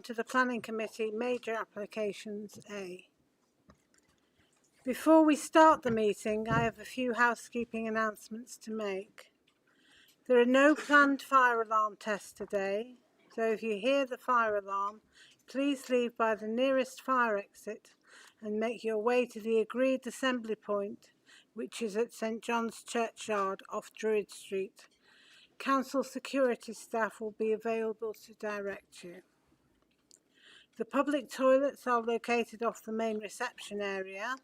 to the Planning Committee, Major Applications A. Before we start the meeting, I have a few housekeeping announcements to make. There are no planned fire alarm tests today, so if you hear the fire alarm, please leave by the nearest fire exit and make your way to the agreed assembly point, which is at St John's Churchyard off Druid Street. Council security staff will be available to direct you. The public toilets are located off the main reception area,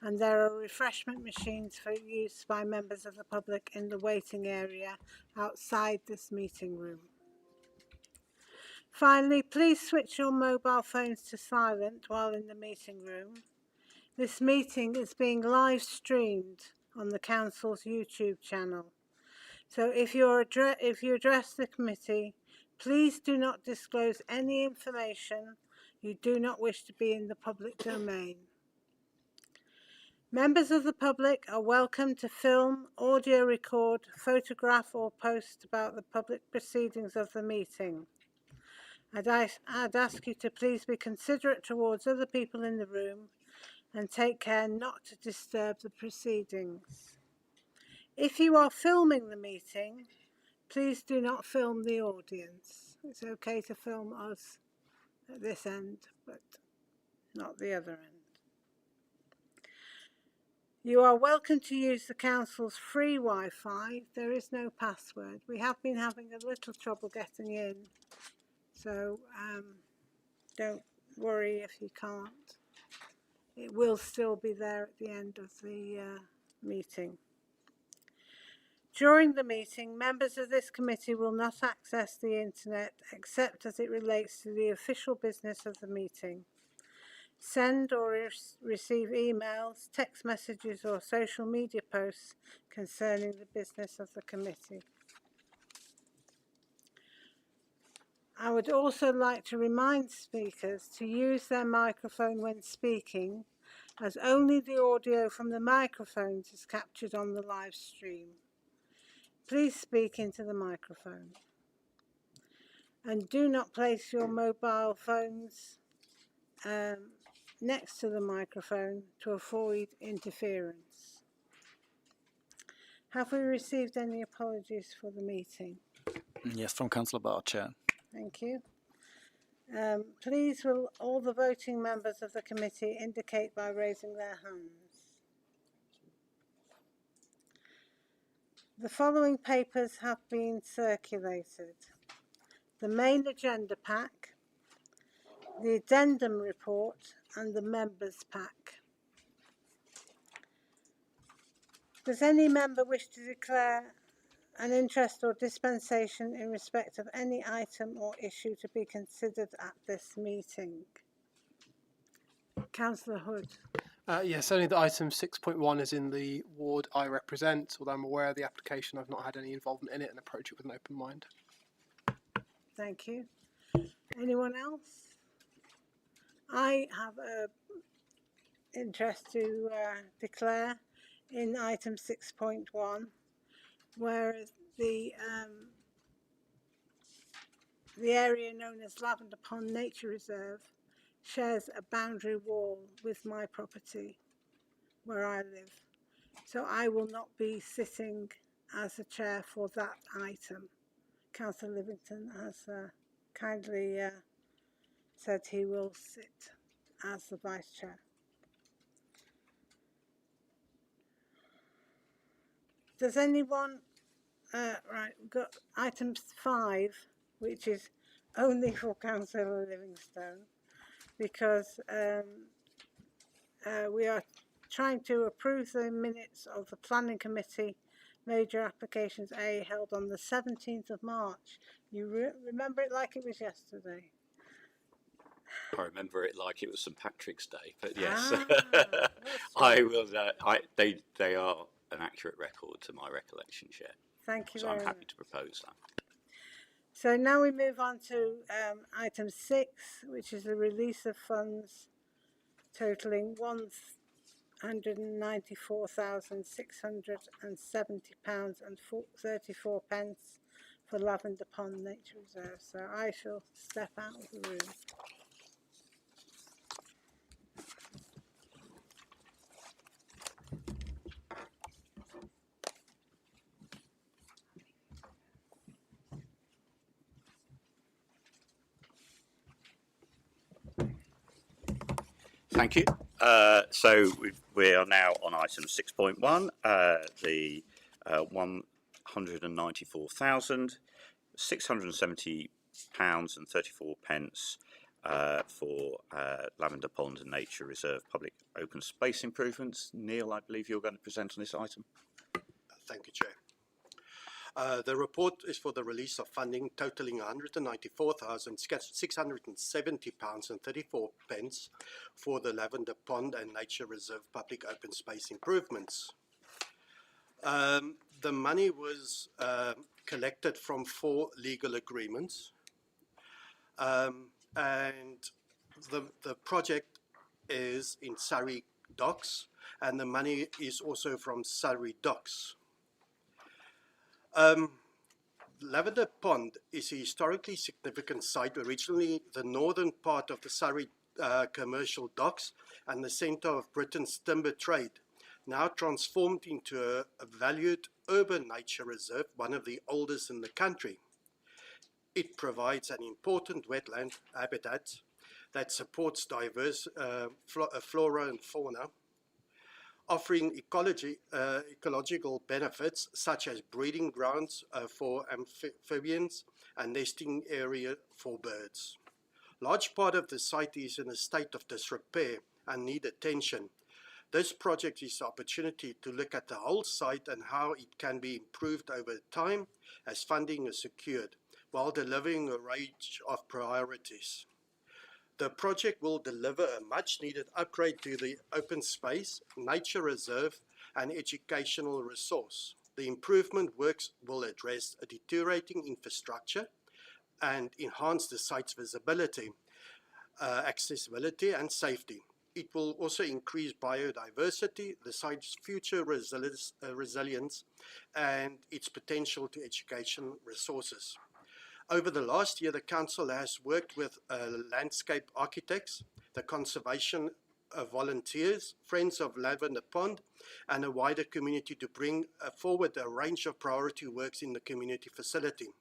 and there are refreshment machines for use by members of the public in the waiting area outside this meeting room. Finally, please switch your mobile phones to silent while in the meeting room. This meeting is being live streamed on the Council's YouTube channel. So if you address the committee, please do not disclose any information you do not wish to be in the public domain. Members of the public are welcome to film, audio record, photograph or post about the public proceedings of the meeting. I'd ask you to please be considerate towards other people in the room and take care not to disturb the proceedings. If you are filming the meeting, please do not film the audience. It's okay to film us at this end, but not the other end. You are welcome to use the Council's free Wi-Fi. There is no password. We have been having a little trouble getting in, so don't worry if you can't. It will still be there at the end of the meeting. During the meeting, members of this committee will not access the internet except as it relates to the official business of the meeting. Send or receive emails, text messages or social media posts concerning the business of the committee. I would also like to remind speakers to use their microphone when speaking, as only the audio from the microphones is captured on the live stream. Please speak into the microphone. And do not place your mobile phones next to the microphone to avoid interference. Have we received any apologies for the meeting? Yes, from Councillor Barr, Chair. Thank you. Please will all the voting members of the committee indicate by raising their hands. The following papers have been circulated: the main agenda pack, the addendum report and the members pack. Does any member wish to declare an interest or dispensation in respect of any item or issue to be considered at this meeting? Councillor Hood. Yes, only that item 6.1 is in the ward I represent. Although I'm aware of the application, I've not had any involvement in it and approach it with an open mind. Thank you. Anyone else? I have an interest to declare in item 6.1, where the area known as Lavender Pond Nature Reserve shares a boundary wall with my property where I live. So I will not be sitting as a chair for that item. Councillor Livington has kindly said he will sit as the vice chair. Does anyone, right, we've got item 5, which is only for Councillor Livingstone, because we are trying to approve the minutes of the Planning Committee Major Applications A held on the 17th of March. You remember it like it was yesterday? I remember it like it was St Patrick's Day, but yes, I will. They are an accurate record to my recollection, Chair. Thank you so very I'm happy much. to propose that. So now we move on to item 6, which is the release of funds totalling £194,670.34 for Lavender Pond Nature Reserve. So I shall step out of the room. Thank you. So we are now on item 6.1, the £194,670.34 for Lavender Pond and Nature Reserve public open space improvements. Neil, I believe you're going to present on this item. Thank you, Chair. The report is for the release of funding totaling £194,670.34 for the Lavender Pond and Nature Reserve public open space improvements. The money was collected from 4 legal agreements, and the project is in Surrey Docks, and the money is also from Surrey Docks. Lavender Pond is a historically significant site, originally the northern part of the Surrey commercial docks and the centre of Britain's timber trade, now transformed into a valued urban nature reserve, one of the oldest in the country. It provides an important wetland habitat that supports diverse flora and fauna, offering ecological benefits such as breeding grounds for amphibians and nesting area for birds. Large part of the site is in a state of disrepair and need attention. This project is an opportunity to look at the whole site and how it can be improved over time as funding is secured, while delivering a range of priorities. The project will deliver a much-needed upgrade to the open space, nature reserve and educational resource. The improvement works will address a deteriorating infrastructure and enhance the site's visibility, accessibility and safety. It will also increase biodiversity, the site's future resilience and its potential to education resources. Over the last year, the Council has worked with landscape architects, the conservation volunteers, Friends of Lavender Pond, and a wider community to bring forward a range of priority works in the community facility.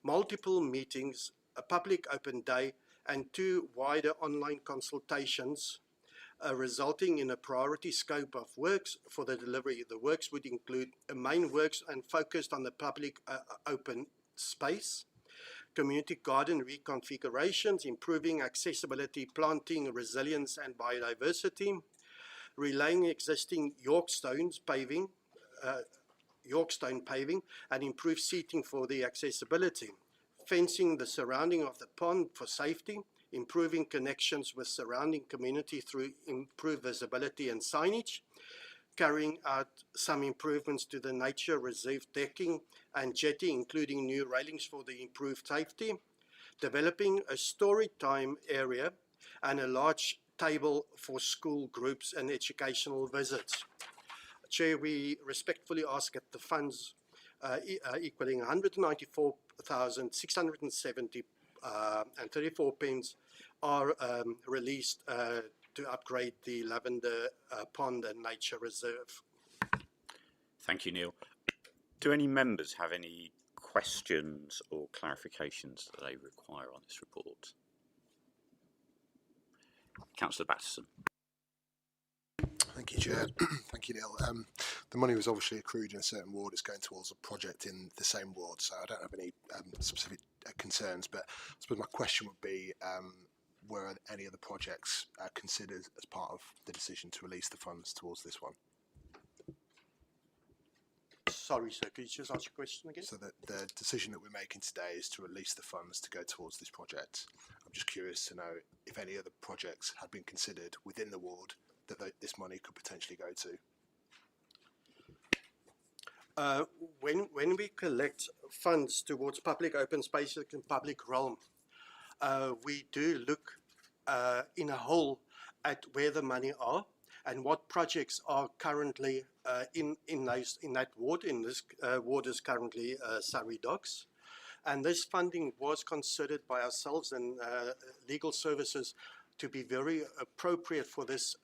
Multiple meetings, a public open day, and 2 wider online consultations resulting in a priority scope of works for the delivery. The works would include main works and focused on the public open space, community garden reconfigurations, improving accessibility, planting, resilience and biodiversity, relaying existing Yorkstone paving and improve seating for the accessibility, fencing the surrounding of the pond for safety, improving connections with surrounding community through improved visibility and signage, carrying out some improvements to the nature reserve decking and jetty, including new railings for the improved safety, developing a story time area and a large table for school groups and educational visits. Chair, we respectfully ask that the funds equaling 194,670 and 34 pence are released to upgrade the Lavender Pond and Nature Reserve. Thank you, Neil. Do any members have any questions or clarifications that they require on this report? Councillor Batterson. Thank you, Chair. Thank you, Neil. The money was obviously accrued in a certain ward. It's going towards a project in the same ward, so I don't have any specific concerns, but I suppose my question would be, were any of the projects considered as part of the decision to release the funds towards this one? Sorry, sir, could you just ask your question again? So the decision that we're making today is to release the funds to go towards this project. I'm just curious to know if any other projects had been considered within the ward that this money could potentially go to. When we collect funds towards public open spaces and public realm, we do look in a whole at where the money are and what projects are currently in that ward. In this ward is currently Surrey Docks. And this funding was considered by ourselves and legal services to be very appropriate for this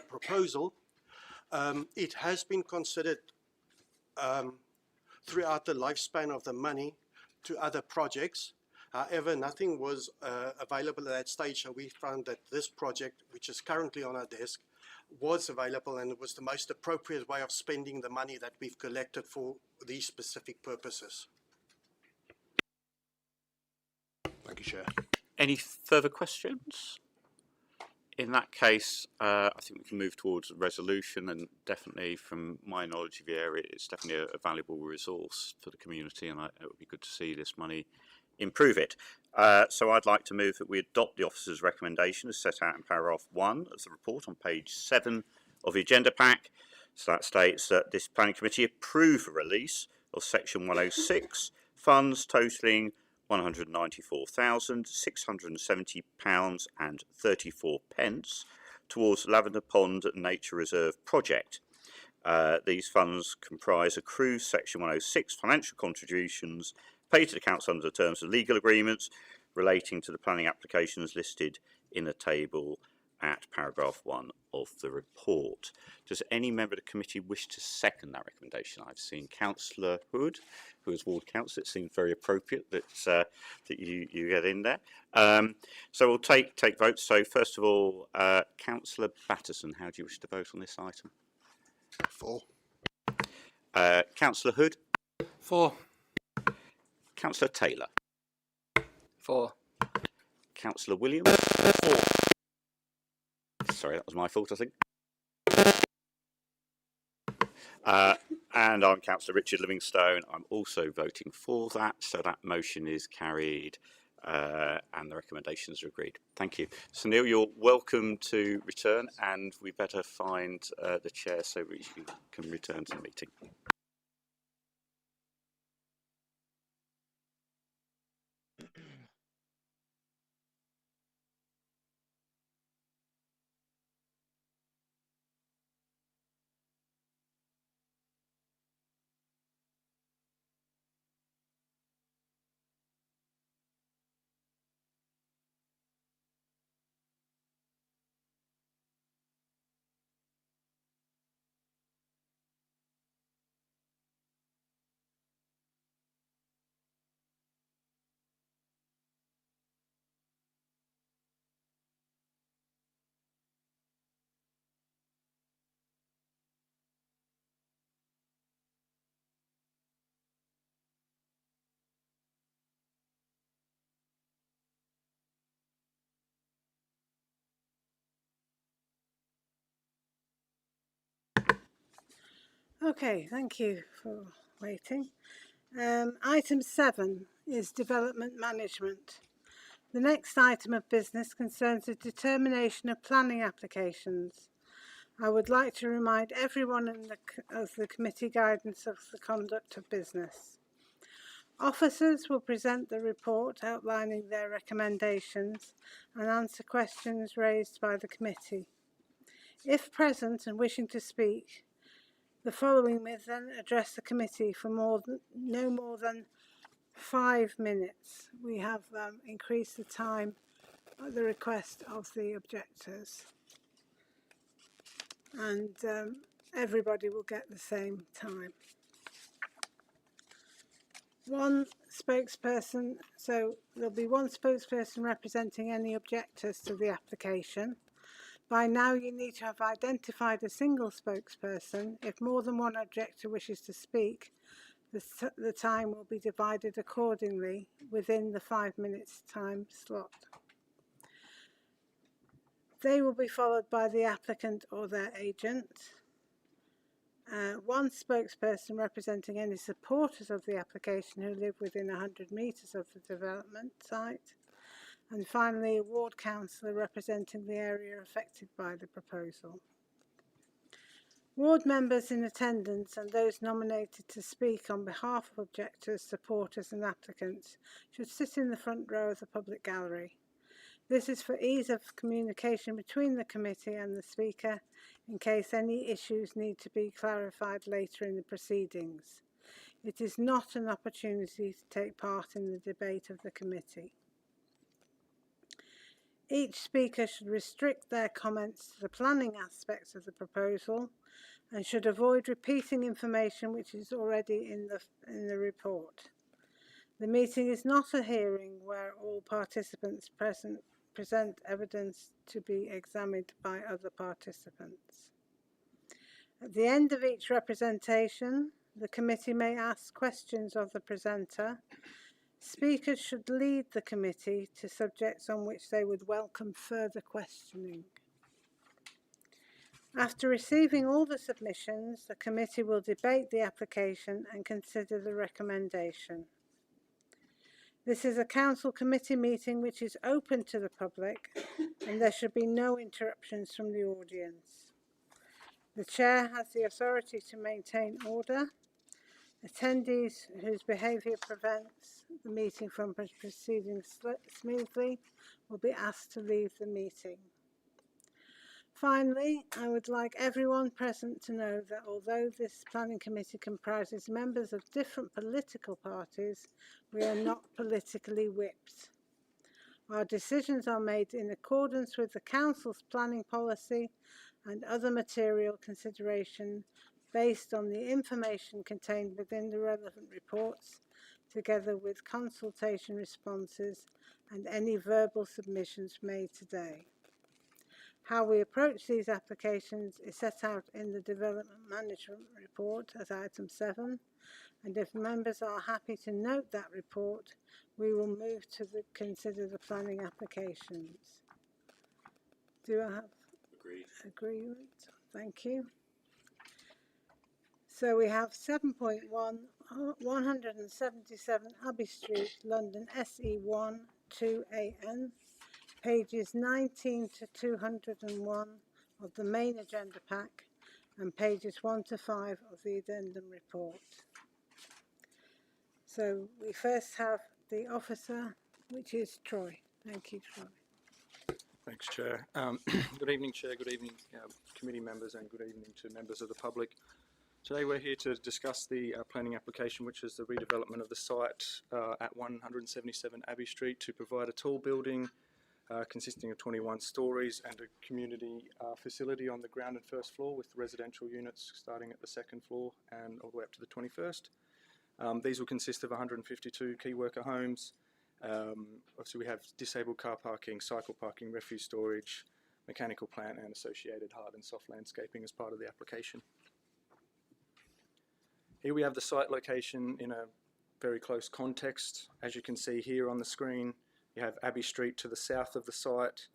proposal. It has been considered throughout the lifespan of the money to other projects. However, nothing was available at that stage, so we found that this project, which is currently on our desk, was available, and it was the most appropriate way of spending the money that we've collected for these specific purposes. Thank you, Chair. Any further questions? In that case, I think we can move towards a resolution, and definitely from my knowledge of the area, it's definitely a valuable resource for the community, and it would be good to see this money improve it. So I'd like to move that we adopt the officer's recommendation as set out in paragraph 1 of the report on page 7 of the agenda pack. So that states that this planning committee approve a release of section 106 funds totalling £194,670.34 towards Lavender Pond Nature Reserve project. These funds comprise accrued section 106 financial contributions paid to the council under the terms of legal agreements relating to the planning applications listed in the table at paragraph 1 of the report. Does any member of the committee wish to second that recommendation? I've seen Councillor Hood, who is ward councillor. It seems very appropriate that that you get in there. So we'll take votes. So first of all, Councillor Batterson, how do you wish to vote on this item? 4. Councillor Hood. 4. Councillor Taylor. 4. Councillor Williams. 4. Sorry, that was my fault, I think. And I'm Councillor Richard Livingstone. I'm also voting for that, so that motion is carried and the recommendations are agreed. Thank you. So Neil, you're welcome to return, and we better find the chair so we can return to the meeting. Okay, thank you for waiting. Item 7 is development management. The next item of business concerns the determination of planning applications. I would like to remind everyone of the committee guidance of the conduct of business. Officers will present the report outlining their recommendations and answer questions raised by the committee. If present and wishing to speak, the following may then address the committee for no more than 5 minutes. We have increased the time at the request of the objectors, and everybody will get the same time. One spokesperson, so there'll be one spokesperson representing any objectors to the application. By now you need to have identified a single spokesperson. If more than one objector wishes to speak, the time will be divided accordingly within the 5 minutes time slot. They will be followed by the applicant or their agent. One spokesperson representing any supporters of the application who live within 100 metres of the development site. And finally, a ward councillor representing the area affected by the proposal. Ward members in attendance and those nominated to speak on behalf of objectors, supporters and applicants should sit in the front row of the public gallery. This is for ease of communication between the committee and the speaker in case any issues need to be clarified later in the proceedings. It is not an opportunity to take part in the debate of the committee. Each speaker should restrict their comments to the planning aspects of the proposal and should avoid repeating information which is already in the report. The meeting is not a hearing where all participants present evidence to be examined by other participants. At the end of each representation, the committee may ask questions of the presenter. Speakers should lead the committee to subjects on which they would welcome further questioning. After receiving all the submissions, the committee will debate the application and consider the recommendation. This is a council committee meeting which is open to the public, and there should be no interruptions from the audience. The chair has the authority to maintain order. Attendees whose behaviour prevents the meeting from proceeding smoothly will be asked to leave the meeting. Finally, I would like everyone present to know that although this planning committee comprises members of different political parties, we are not politically whipped. Our decisions are made in accordance with the council's planning policy and other material consideration based on the information contained within the relevant reports, together with consultation responses and any verbal submissions made today. How we approach these applications is set out in the Development Management Report as item 7, and if members are happy to note that report, we will move to consider the planning applications. Do I have agreement? Thank you. So we have 7.1, 177 Abbey Street, London, SE1 2AN, pages 19 to 201 of the main agenda pack and pages 1 to 5 of the addendum report. So we first have the officer, which is Troy. Thank you, Troy. Thanks, Chair. Good evening, Chair. Good evening, committee members, and good evening to members of the public. Today we're here to discuss the planning application, which is the redevelopment of the site at 177 Abbey Street to provide a tall building consisting of 21 stories and a community facility on the ground and first floor with residential units starting at the second floor and all the way up to the 21st. These will consist of 152 key worker homes. Obviously we have disabled car parking, cycle parking, refuse storage, mechanical plant and associated hard and soft landscaping as part of the application. Here we have the site location in a very close context. As you can see here on the screen, you have Abbey Street to the south of the site.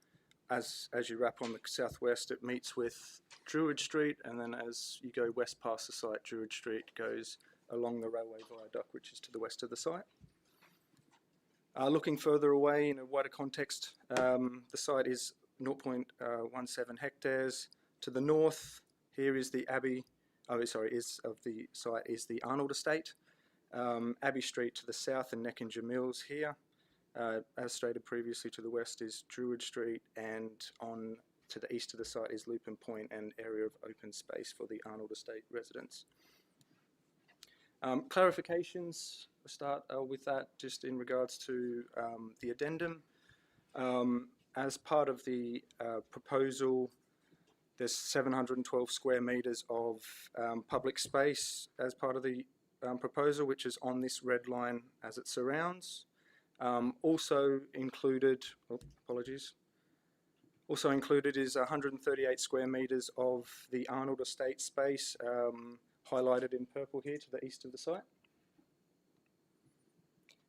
As you wrap on the southwest, it meets with Druid Street, and then as you go west past the site, Druid Street goes along the railway viaduct, which is to the west of the site. Looking further away in a wider context, the site is 0.17 hectares. To the north, here is the Abbey. Of the site is the Arnold Estate. Abbey Street to the south and Neckinger Mills here. As stated previously, to the west is Druid Street, and on to the east of the site is Lupin Point, an area of open space for the Arnold Estate residents. Clarifications, we'll start with that just in regards to the addendum. As part of the proposal, there's 712 square metres of public space as part of the proposal, which is on this red line as it surrounds. Also included is 138 square metres of the Arnold Estate space, highlighted in purple here to the east of the site.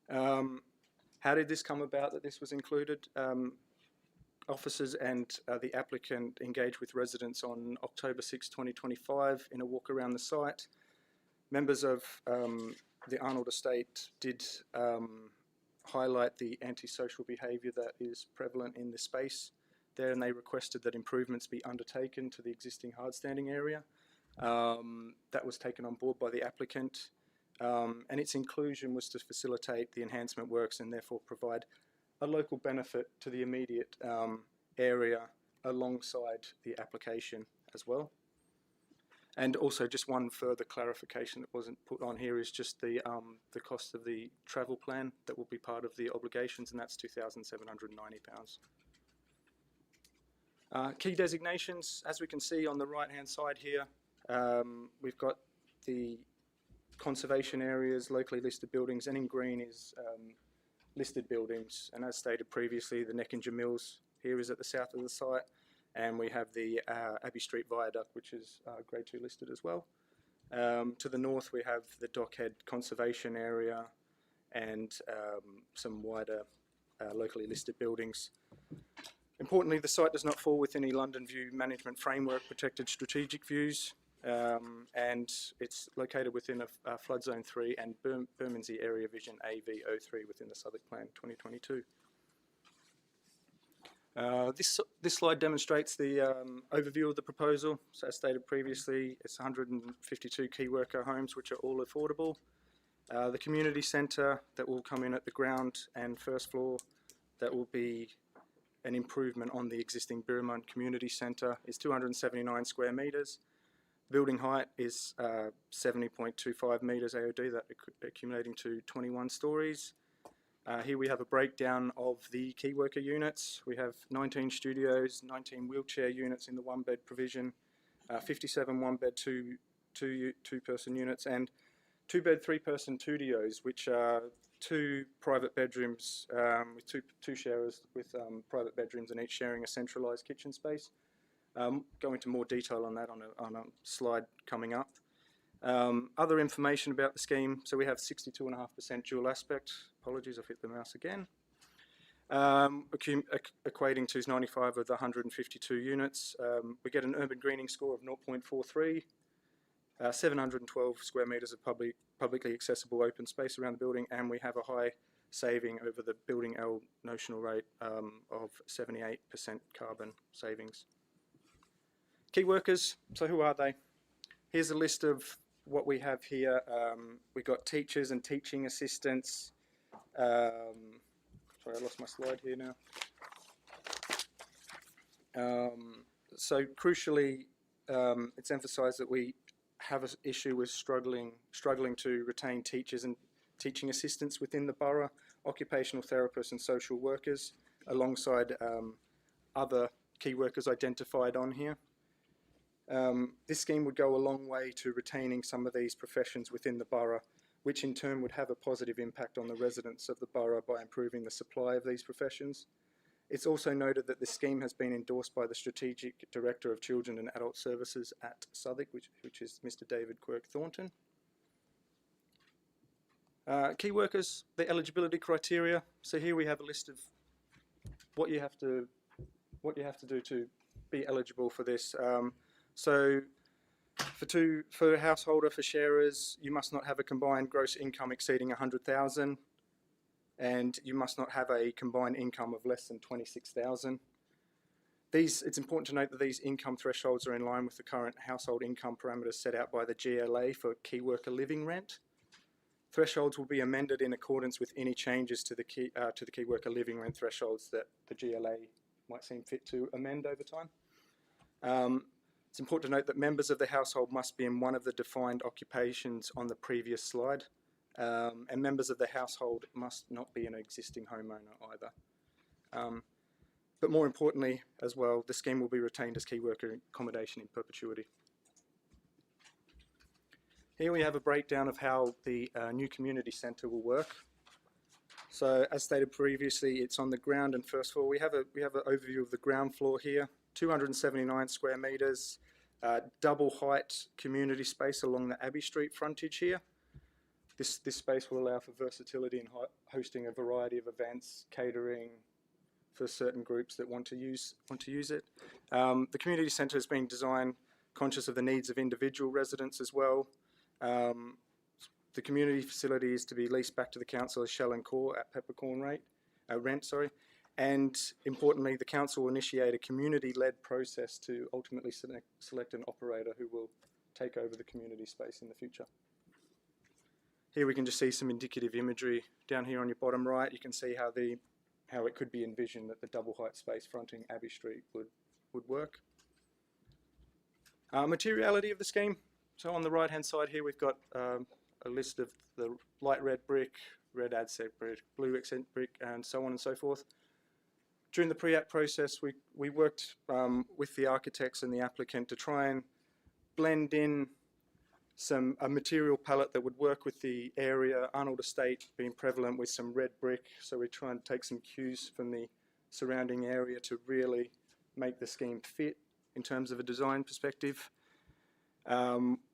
How did this come about that this was included? Officers and the applicant engaged with residents on October 6, 2025 in a walk around the site. Members of the Arnold Estate did highlight the antisocial behaviour that is prevalent in the space there, and they requested that improvements be undertaken to the existing hardstanding area. That was taken on board by the applicant, and its inclusion was to facilitate the enhancement works and therefore provide a local benefit to the immediate area alongside the application as well. And also, just one further clarification that wasn't put on here is just the cost of the travel plan that will be part of the obligations, and that's £2,790. Key designations, as we can see on the right-hand side here, we've got the conservation areas, locally listed buildings, and in green is listed buildings. And as stated previously, the Neckinger Mills here is at the south of the site, and we have the Abbey Street Viaduct, which is Grade 2 listed as well. To the north, we have the Dockhead Conservation Area and some wider locally listed buildings. Importantly, the site does not fall within any London View Management Framework protected strategic views, and it's located within a Flood Zone 3 and Bermondsey Area Vision AV03 within the Southwark Plan 2022. This slide demonstrates the overview of the proposal. So as stated previously, it's 152 key worker homes which are all affordable. The community centre that will come in at the ground and first floor, that will be an improvement on the existing Birremont Community Centre, is 279 square metres. Building height is 70.25 metres AOD, that accumulating to 21 stories. Here we have a breakdown of the key worker units. We have 19 studios, 19 wheelchair units in the one bed provision, 57 one bed two-person units, and 2-bed 3-person studios, which are 2 private bedrooms with two sharers with private bedrooms and each sharing a centralised kitchen space. Go into more detail on that on a slide coming up. Other information about the scheme, so we have 62.5% dual aspect. Apologies, I've hit the mouse again. Equating to 95 of the 152 units. We get an urban greening score of 0.43, 712 square metres of publicly accessible open space around the building, and we have a high saving over the Building L notional rate of 78% carbon savings. Key workers, so who are they? Here's a list of what we have here. We've got teachers and teaching assistants. Sorry, I lost my slide here now. So crucially, it's emphasised that we have an issue with struggling to retain teachers and teaching assistants within the borough, occupational therapists and social workers, alongside other key workers identified on here. This scheme would go a long way to retaining some of these professions within the borough, which in turn would have a positive impact on the residents of the borough by improving the supply of these professions. It's also noted that this scheme has been endorsed by the Strategic Director of Children and Adult Services at Southwark, which is Mr. David Quirk Thornton. Key workers, the eligibility criteria. So here we have a list of what you have to do to be eligible for this. So for a householder, for sharers, you must not have a combined gross income exceeding 100,000, and you must not have a combined income of less than 26,000. It's important to note that these income thresholds are in line with the current household income parameters set out by the GLA for key worker living rent. Thresholds will be amended in accordance with any changes to the key worker living rent thresholds that the GLA might seem fit to amend over time. It's important to note that members of the household must be in one of the defined occupations on the previous slide, and members of the household must not be an existing homeowner either. But more importantly as well, the scheme will be retained as key worker accommodation in perpetuity. Here we have a breakdown of how the new community centre will work. So as stated previously, it's on the ground and first floor. We have an overview of the ground floor here. 279 square metres, double height community space along the Abbey Street frontage here. This space will allow for versatility in hosting a variety of events, catering for certain groups that want to use it. The community centre has been designed conscious of the needs of individual residents as well. The community facility is to be leased back to the council as shell and core at peppercorn rent. And importantly, the council will initiate a community-led process to ultimately select an operator who will take over the community space in the future. Here we can just see some indicative imagery. Down here on your bottom right, you can see how it could be envisioned that the double height space fronting Abbey Street would work. Materiality of the scheme. So on the right hand side here we've got a list of the light red brick, red ADSEC brick, blue accent brick, and so on and so forth. During the pre-app process we worked with the architects and the applicant to try and blend in a material palette that would work with the area, Arnold Estate being prevalent with some red brick, so we try and take some cues from the surrounding area to really make the scheme fit in terms of a design perspective.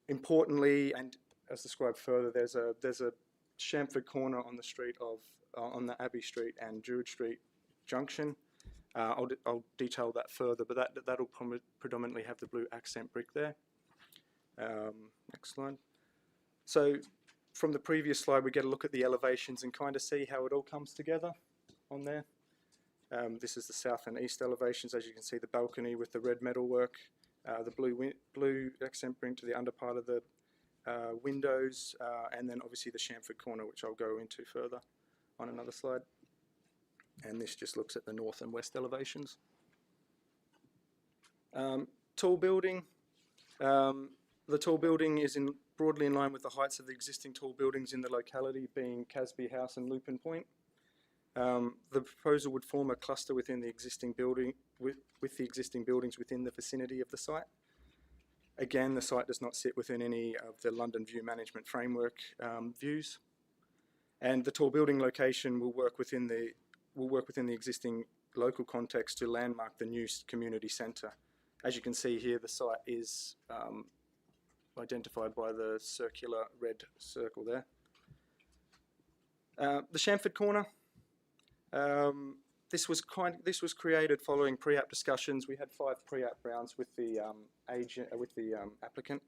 Importantly, and as described further, there's a Chamford corner on the street of on the Abbey Street and Druid Street junction. I'll detail that further, but that'll predominantly have the blue accent brick there. Next slide. So from the previous slide we get a look at the elevations and kind of see how it all comes together on there. This is the south and east elevations. As you can see, the balcony with the red metalwork, the blue accent brick to the under part of the windows, and then obviously the Chamford corner, which I'll go into further on another slide. And this just looks at the north and west elevations. Tall building. The tall building is broadly in line with the heights of the existing tall buildings in the locality, being Casby House and Lupin Point. The proposal would form a cluster within the existing building, with the existing buildings within the vicinity of the site. Again, the site does not sit within any of the London View Management Framework views, and the tall building location will work within the existing local context to landmark the new community centre. As you can see here, the site is identified by the circular red circle there. The Chamford corner. This was created following pre-app discussions. We had 5 pre-app rounds with the applicant.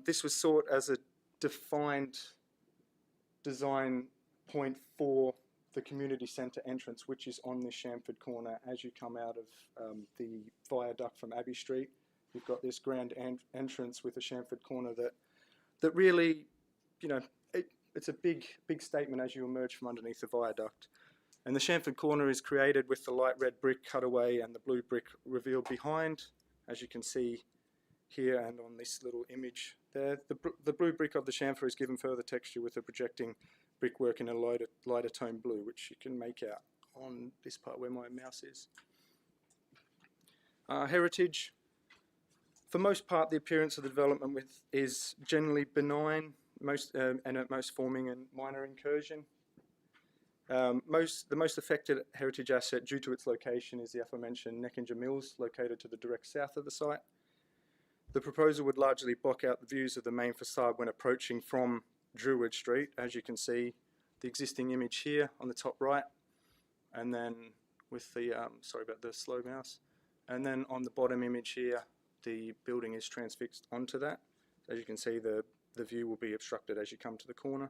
This was sought as a defined design point for the community centre entrance, which is on the Chamford corner as you come out of the viaduct from Abbey Street. You've got this grand entrance with a Chamford corner that really, you know, it's a big statement as you emerge from underneath the viaduct. And the Chamford corner is created with the light red brick cutaway and the blue brick revealed behind, as you can see here and on this little image there. The blue brick of the chamfer is given further texture with a projecting brickwork in a lighter tone blue, which you can make out on this part where my mouse is. Heritage. For most part, the appearance of the development is generally benign, and at most forming a minor incursion. The most affected heritage asset due to its location is the aforementioned Neckinger Mills, located to the direct south of the site. The proposal would largely block out the views of the main facade when approaching from Druid Street, as you can see the existing image here on the top right, and then with the, sorry about the slow mouse, and then on the bottom image here, the building is transfixed onto that. As you can see, the view will be obstructed as you come to the corner.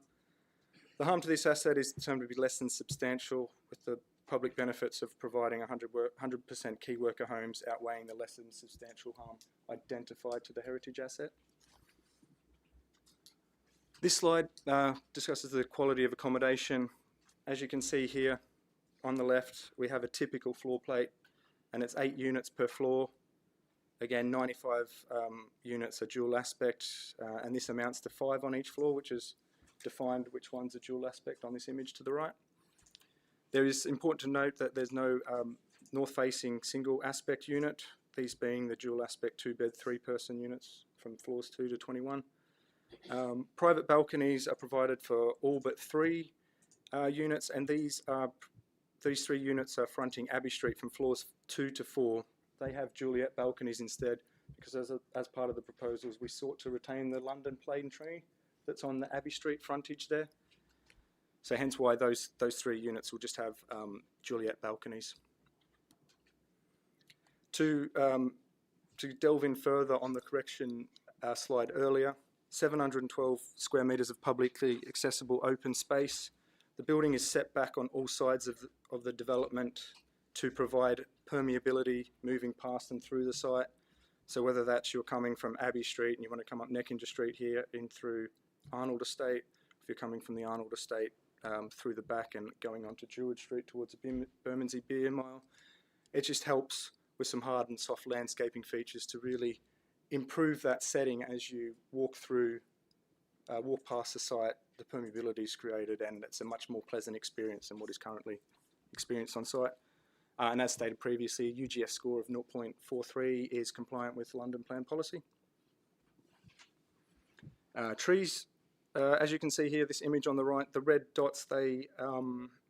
The harm to this asset is determined to be less than substantial, with the public benefits of providing 100% key worker homes outweighing the less than substantial harm identified to the heritage asset. This slide discusses the quality of accommodation. As you can see here on the left, we have a typical floor plate, and it's 8 units per floor. Again, 95 units are dual aspect, and this amounts to 5 on each floor, which is defined which one's a dual aspect on this image to the right. There is important to note that there's no north-facing single aspect unit, these being the dual aspect 2-bed 3-person units from floors 2 to 21. Private balconies are provided for all but 3 units, and these 3 units are fronting Abbey Street from floors 2 to 4. They have Juliet balconies instead, because as part of the proposals we sought to retain the London plane tree that's on the Abbey Street frontage there. So hence why those 3 units will just have Juliet balconies. To delve in further on the correction slide earlier, 712 square metres of publicly accessible open space. The building is set back on all sides of the development to provide permeability moving past and through the site. So whether that's you're coming from Abbey Street and you want to come up Neckinger Street here in through Arnold Estate, if you're coming from the Arnold Estate through the back and going onto Druid Street towards the Bermondsey Beer Mile, it just helps with some hard and soft landscaping features to really improve that setting as you walk past the site. The permeability is created, and it's a much more pleasant experience than what is currently experienced on site. And as stated previously, a UGF score of 0.43 is compliant with London Plan policy. Trees, as you can see here, this image on the right, the red dots, they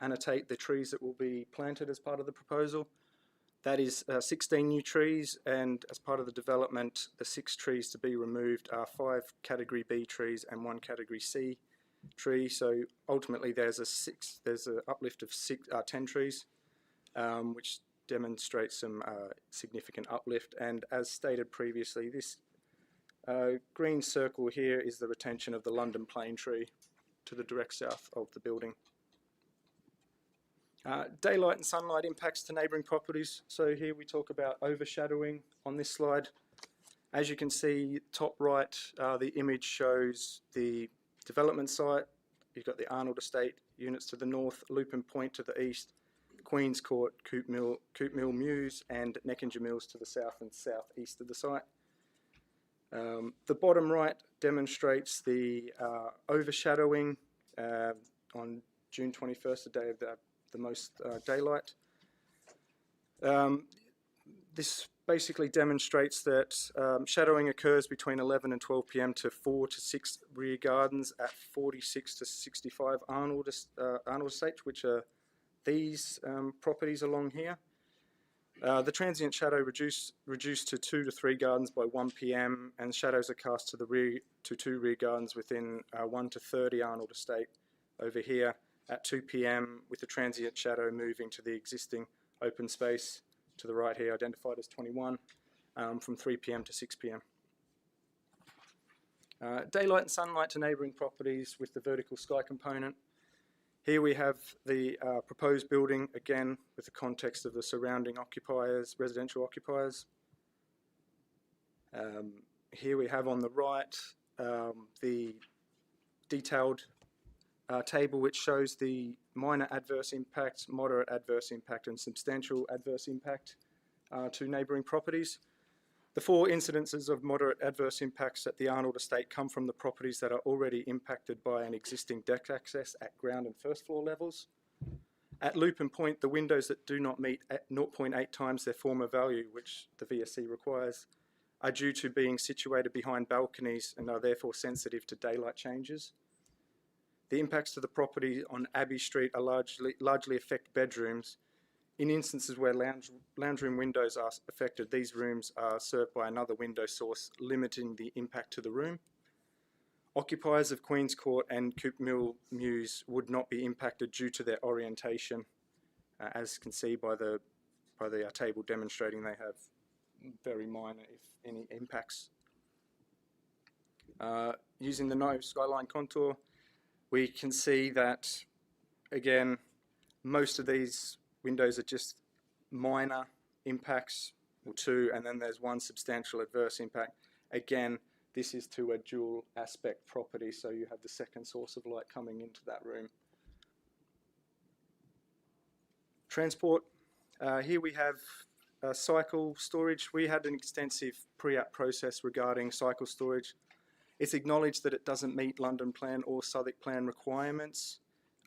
annotate the trees that will be planted as part of the proposal. That is 16 new trees, and as part of the development, the 6 trees to be removed are 5 Category B trees and 1 Category C tree. So ultimately, there's an uplift of 10 trees, which demonstrates some significant uplift. And as stated previously, this green circle here is the retention of the London plane tree to the direct south of the building. Daylight and sunlight impacts to neighbouring properties. So here we talk about overshadowing on this slide. As you can see, top right, the image shows the development site. You've got the Arnold Estate units to the north, Lupin Point to the east, Queen's Court, Coop Mill Mews, and Neckinger Mills to the south and southeast of the site. The bottom right demonstrates the overshadowing on June 21st, the day of the most daylight. This basically demonstrates that shadowing occurs between 11 and 12 p.m. to 4 to 6 rear gardens at 46 to 65 Arnold Estate, which are these properties along here. The transient shadow reduced to 2 to 3 gardens by 1 p.m. and shadows are cast to the 2 rear gardens within 1 to 30 Arnold Estate over here at 2 p.m. with the transient shadow moving to the existing open space to the right here, identified as 21, from 3 p.m. to 6 p.m. Daylight and sunlight to neighbouring properties with the vertical sky component. Here we have the proposed building, again with the context of the surrounding occupiers, residential occupiers. Here we have on the right the detailed table which shows the minor adverse impact, moderate adverse impact and substantial adverse impact to neighbouring properties. The 4 incidences of moderate adverse impacts at the Arnold Estate come from the properties that are already impacted by an existing deck access at ground and first floor levels. At Lupin Point, the windows that do not meet at 0.8 times their former value, which the VSC requires, are due to being situated behind balconies and are therefore sensitive to daylight changes. The impacts to the property on Abbey Street are largely affect bedrooms. In instances where lounge room windows are affected, these rooms are served by another window source, limiting the impact to the room. Occupiers of Queen's Court and Coop Mill Mews would not be impacted due to their orientation, as can see by the table demonstrating they have very minor, if any, impacts. Using the no skyline contour, we can see that, again, most of these windows are just minor impacts, or 2, and then there's 1 substantial adverse impact. Again, this is to a dual aspect property, so you have the second source of light coming into that room. Transport, here we have cycle storage. We had an extensive pre-app process regarding cycle storage. It's acknowledged that it doesn't meet London Plan or Southwark Plan requirements.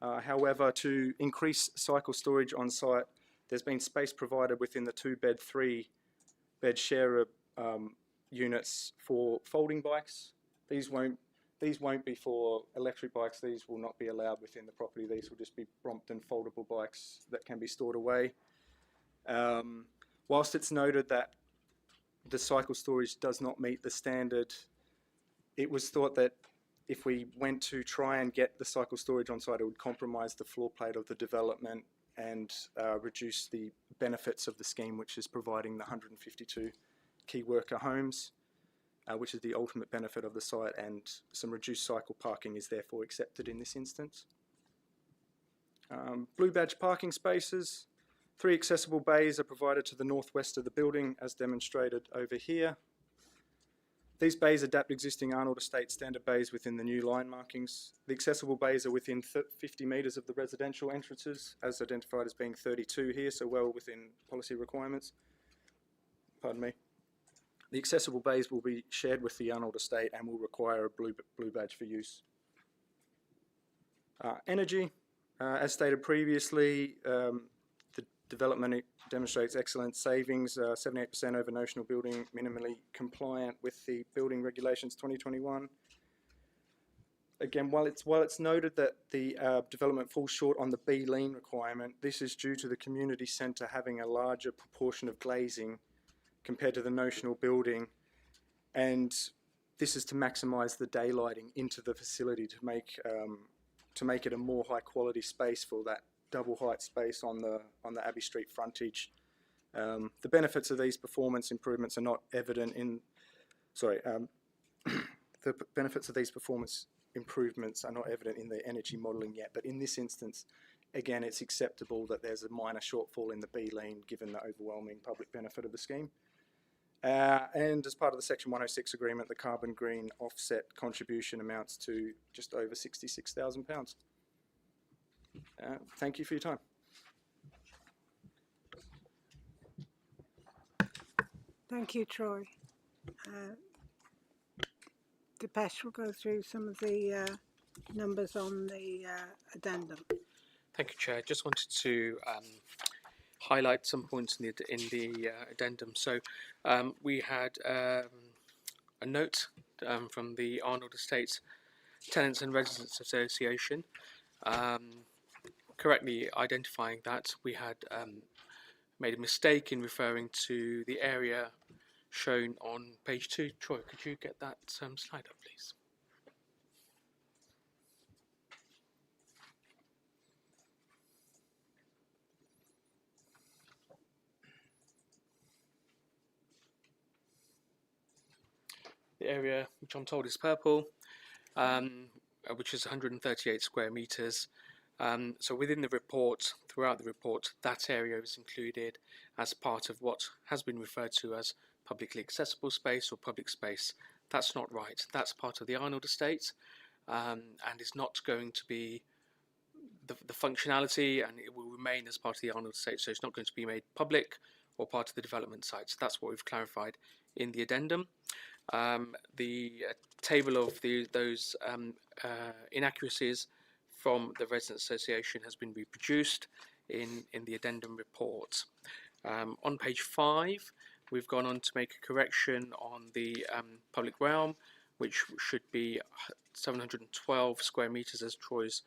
However, to increase cycle storage on site, there's been space provided within the 2-bed, 3-bed sharer units for folding bikes. These won't be for electric bikes. These will not be allowed within the property. These will just be Brompton foldable bikes that can be stored away. Whilst it's noted that the cycle storage does not meet the standard, it was thought that if we went to try and get the cycle storage on site, it would compromise the floor plate of the development and reduce the benefits of the scheme, which is providing the 152 key worker homes, which is the ultimate benefit of the site, and some reduced cycle parking is therefore accepted in this instance. Blue badge parking spaces. 3 accessible bays are provided to the northwest of the building, as demonstrated over here. These bays adapt existing Arnold Estate standard bays within the new line markings. The accessible bays are within 50 metres of the residential entrances, as identified as being 32 here, so well within policy requirements. Pardon me. The accessible bays will be shared with the Arnold estate and will require a blue badge for use. Energy, as stated previously, the development demonstrates excellent savings, 78% over notional building, minimally compliant with the building regulations 2021. Again, while it's noted that the development falls short on the B lean requirement, this is due to the community centre having a larger proportion of glazing compared to the notional building, and this is to maximise the daylighting into the facility to make it a more high quality space for that double height space on the Abbey Street frontage. The benefits of these performance improvements are not evident in, the benefits of these performance improvements are not evident in the energy modelling yet, but in this instance, again, it's acceptable that there's a minor shortfall in the B lean given the overwhelming public benefit of the scheme. And as part of the Section 106 agreement, the carbon green offset contribution amounts to just over £66,000. Thank you for your time. Thank you, Troy. Dipesh will go through some of the numbers on the addendum. Thank you, Chair. Just wanted to highlight some points in the addendum. So we had a note from the Arnold Estates Tenants and Residents Association, correctly identifying that we had made a mistake in referring to the area shown on page 2. Troy, could you get that slide up, please? The area which I'm told is purple, which is 138 square metres. So within the report, throughout the report, that area is included as part of what has been referred to as publicly accessible space or public space. That's not right. That's part of the Arnold estate, and is not going to be the functionality, and it will remain as part of the Arnold estate, so it's not going to be made public or part of the development site. So that's what we've clarified in the addendum. The table of those inaccuracies from the Residents Association has been reproduced in the addendum report. On page 5, we've gone on to make a correction on the public realm, which should be 712 square metres, as Troy's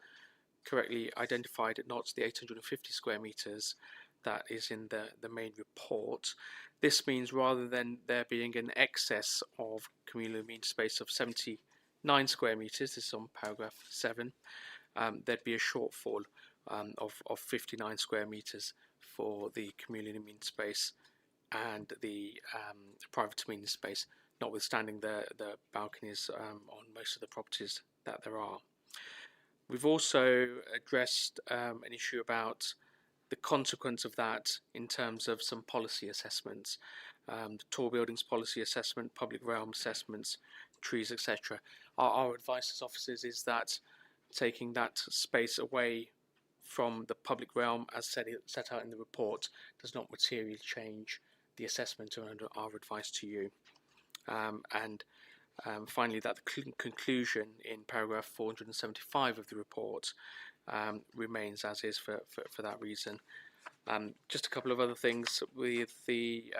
correctly identified, not the 850 square metres that is in the main report. This means rather than there being an excess of communal mean space of 79 square metres, this is on paragraph 7, there'd be a shortfall of 59 square metres for the communal mean space and the private amenity space, notwithstanding the balconies on most of the properties that there are. We've also addressed an issue about the consequence of that in terms of some policy assessments, the tall buildings policy assessment, public realm assessments, trees, etc. Our advice as officers is that taking that space away from the public realm as set out in the report does not materially change the assessment and our advice to you. Finally, that the conclusion in paragraph 475 of the report remains as is for that reason. Just a couple of other things with the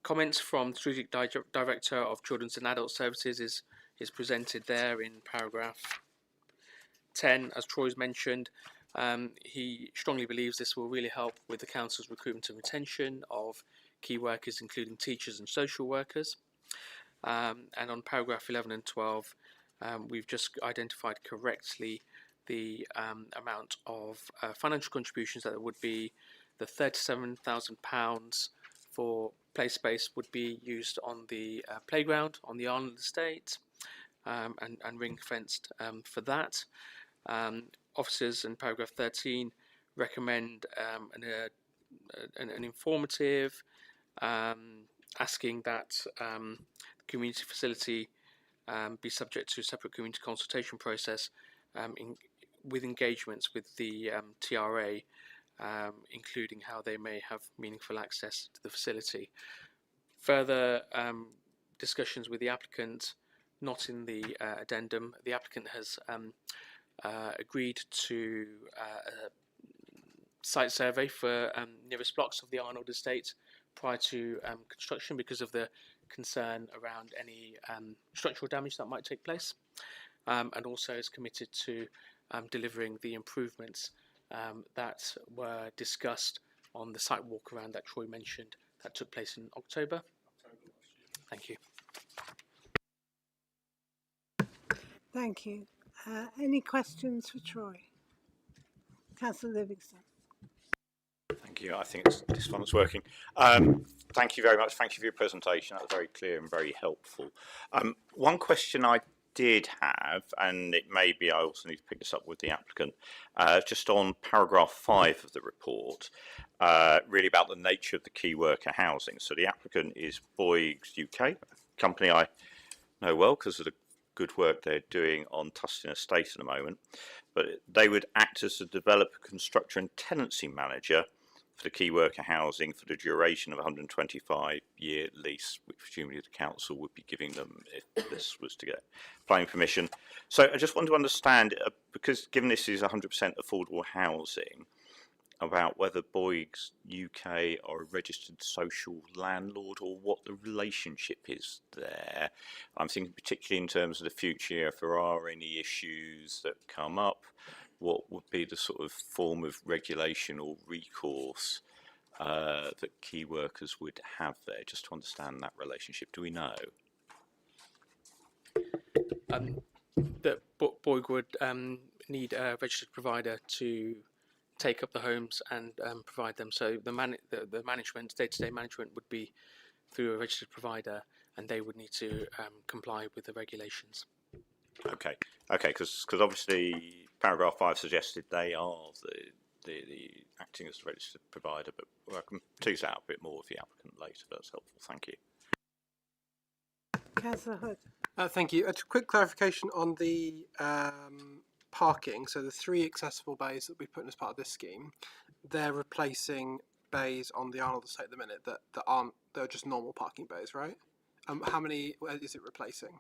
comments from the Strategic Director of Children's and Adult Services is presented there in paragraph 10. As Troy's mentioned, he strongly believes this will really help with the Council's recruitment and retention of key workers, including teachers and social workers. And on paragraph 11 and 12, we've just identified correctly the amount of financial contributions that would be. The £37,000 for play space would be used on the playground on the Arnold estate, and ring fenced for that. Officers in paragraph 13 recommend an informative asking that the community facility be subject to a separate community consultation process with engagements with the TRA, including how they may have meaningful access to the facility. further discussions with the applicant, not in the addendum. The applicant has agreed to a site survey for nearest blocks of the Arnold estate prior to construction because of the concern around any structural damage that might take place, and also is committed to delivering the improvements that were discussed on the site walk around that Troy mentioned that took place in October. Thank you. Thank you. Any questions for Troy? Councillor Livingston. Thank you. I think this one's working. Thank you very much. Thank you for your presentation. That was very clear and very helpful. One question I did have, and it may be I also need to pick this up with the applicant, just on paragraph 5 of the report, really about the nature of the key worker housing. So the applicant is Boyds UK, a company I know well because of the good work they're doing on Tustin Estate at the moment, but they would act as a developer, constructor and tenancy manager for the key worker housing for the duration of a 125-year lease, which presumably the council would be giving them if this was to get planning permission. So I just want to understand, because given this is 100% affordable housing, about whether Boyds UK are a registered social landlord or what the relationship is there. I'm thinking particularly in terms of the future, if there are any issues that come up, what would be the sort of form of regulation or recourse that key workers would have there, just to understand that relationship? Do we know? That Boyg would need a registered provider to take up the homes and provide them. So the management, day-to-day management, would be through a registered provider, and they would need to comply with the regulations. Okay, because obviously paragraph 5 suggested they are the acting as the registered provider, but I can tease out a bit more with the applicant later. That's helpful. Thank you. Councillor Hood. Thank you. A quick clarification on the parking. So the 3 accessible bays that we put in as part of this scheme, they're replacing bays on the Arnold estate at the minute they're just normal parking bays, right? How many is it replacing?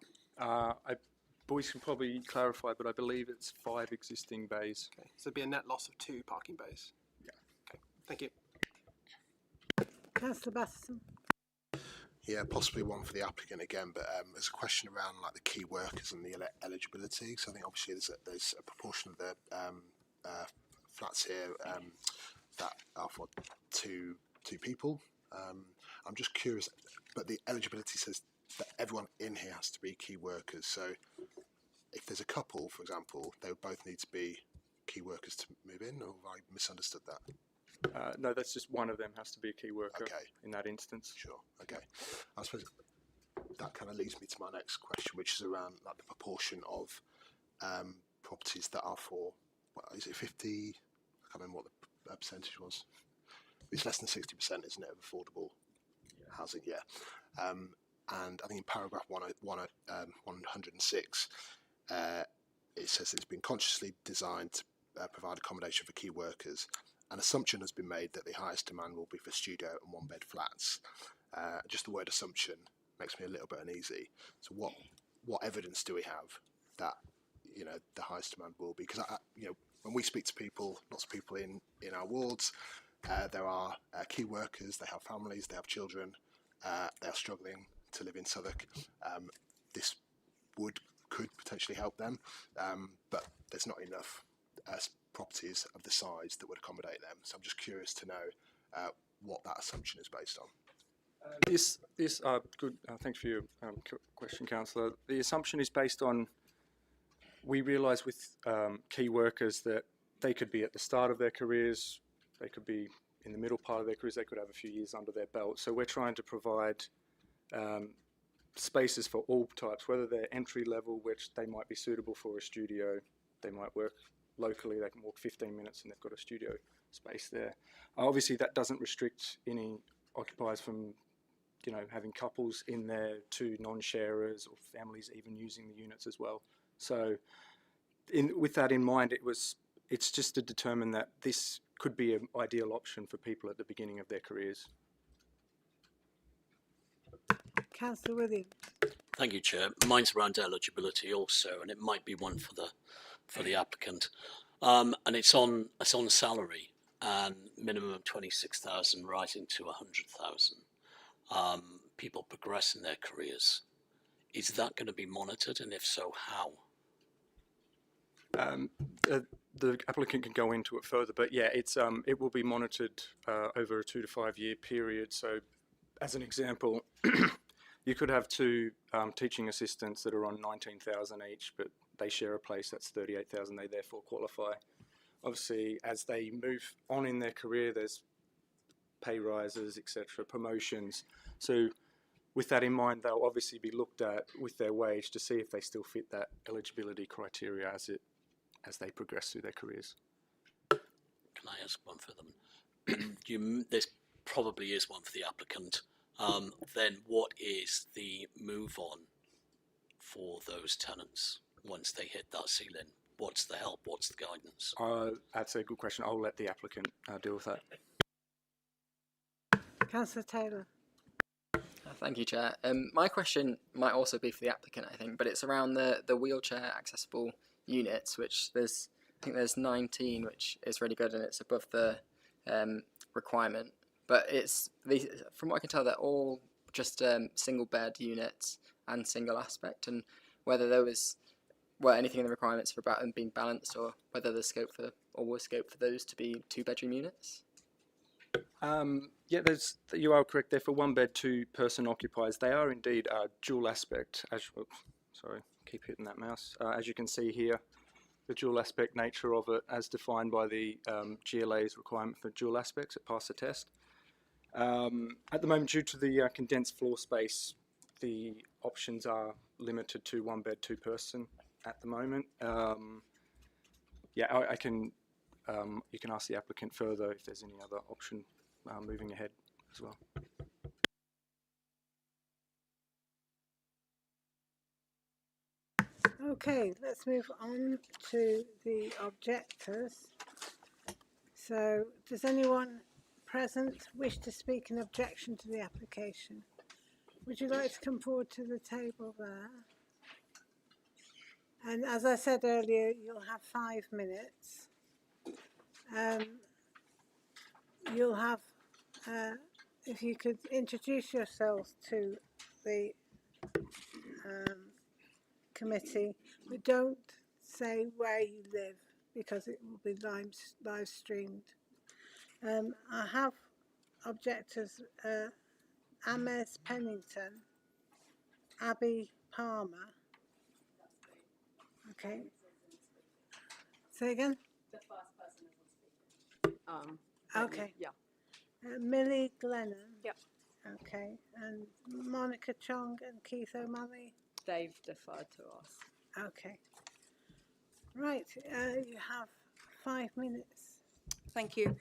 Boyce can probably clarify, but I believe it's 5 existing bays. Okay, so it'd be a net loss of 2 parking bays. Yeah. Okay, thank you. Councillor Batterson. Yeah, possibly one for the applicant again, but there's a question around like the key workers and the eligibility. So I think obviously there's a proportion of the flats here that are for two people. I'm just curious, but the eligibility says that everyone in here has to be key workers. So if there's a couple, for example, they would both need to be key workers to move in, or have I misunderstood that? No, that's just one of them has to be a key worker in that instance. Sure. Okay. I suppose that kind of leads me to my next question, which is around like the proportion of properties that are for, is it 50? I can't remember what the percentage was. It's less than 60%, isn't it, of affordable housing? Yeah. And I think in paragraph 106, it says it's been consciously designed to provide accommodation for key workers. An assumption has been made that the highest demand will be for studio and 1-bed flats. Just the word assumption makes me a little bit uneasy. So what evidence do we have that the highest demand will be? Because when we speak to people, lots of people in our wards, there are key workers. They have families, they have children. They are struggling to live in Southwark. This could potentially help them, but there's not enough properties of the size that would accommodate them. So I'm just curious to know what that assumption is based on. This good. Thanks for your question, Councillor. The assumption is based on, we realise with key workers that they could be at the start of their careers, they could be in the middle part of their careers, they could have a few years under their belt. So we're trying to provide spaces for all types, whether they're entry level, which they might be suitable for a studio, they might work locally, they can walk 15 minutes and they've got a studio space there. Obviously that doesn't restrict any occupiers from having couples in there, 2 non-sharers or families even using the units as well. So with that in mind, it's just to determine that this could be an ideal option for people at the beginning of their careers. Councillor Williams. Thank you, Chair. Mine's around eligibility also, and it might be one for the applicant. And it's on salary and minimum of 26,000 rising to 100,000. People progress in their careers. Is that going to be monitored, and if so, how? The applicant can go into it further, but yeah, it will be monitored over a 2 to 5 year period. So, as an example, you could have two teaching assistants that are on 19,000 each, but they share a place that's 38,000. They therefore qualify. Obviously, as they move on in their career, there's pay rises, etc., promotions. So, with that in mind, they'll obviously be looked at with their wage to see if they still fit that eligibility criteria as they progress through their careers. Can I ask one for them? This probably is one for the applicant. Then what is the move on for those tenants once they hit that ceiling? What's the help? What's the guidance? That's a good question. I'll let the applicant deal with that. Councillor Taylor. Thank you, Chair. My question might also be for the applicant, I think, but it's around the wheelchair accessible units, which I think there's 19, which is really good, and it's above the requirement. But from what I can tell, they're all just single bed units and single aspect, and whether there was anything in the requirements for about them being balanced, or whether there's scope for those to be 2-bedroom units. Yeah, you are correct there. For 1 bed, 2 person occupiers, they are indeed dual aspect. Sorry, keep hitting that mouse. As you can see here, the dual aspect nature of it, as defined by the GLA's requirement for dual aspects, it passed the test. At the moment, due to the condensed floor space, the options are limited to 1 bed, 2 person at the moment. Yeah, I can. You can ask the applicant further if there's any other option moving ahead as well. Okay, let's move on to the objectors. So, does anyone present wish to speak in objection to the application? Would you like to come forward to the table there? And as I said earlier, you'll have 5 minutes. You'll have, if you could introduce yourselves to the committee, but don't say where you live because it will be live streamed. I have objectors, Ames Pennington, Abby Palmer. Okay. Say again? The first person is on speaker. Okay. Yeah. Millie Glennon. Yep. Okay. And Monica Chong and Keith O'Malley. They've deferred to us. Okay. Right. You have 5 minutes. Thank you.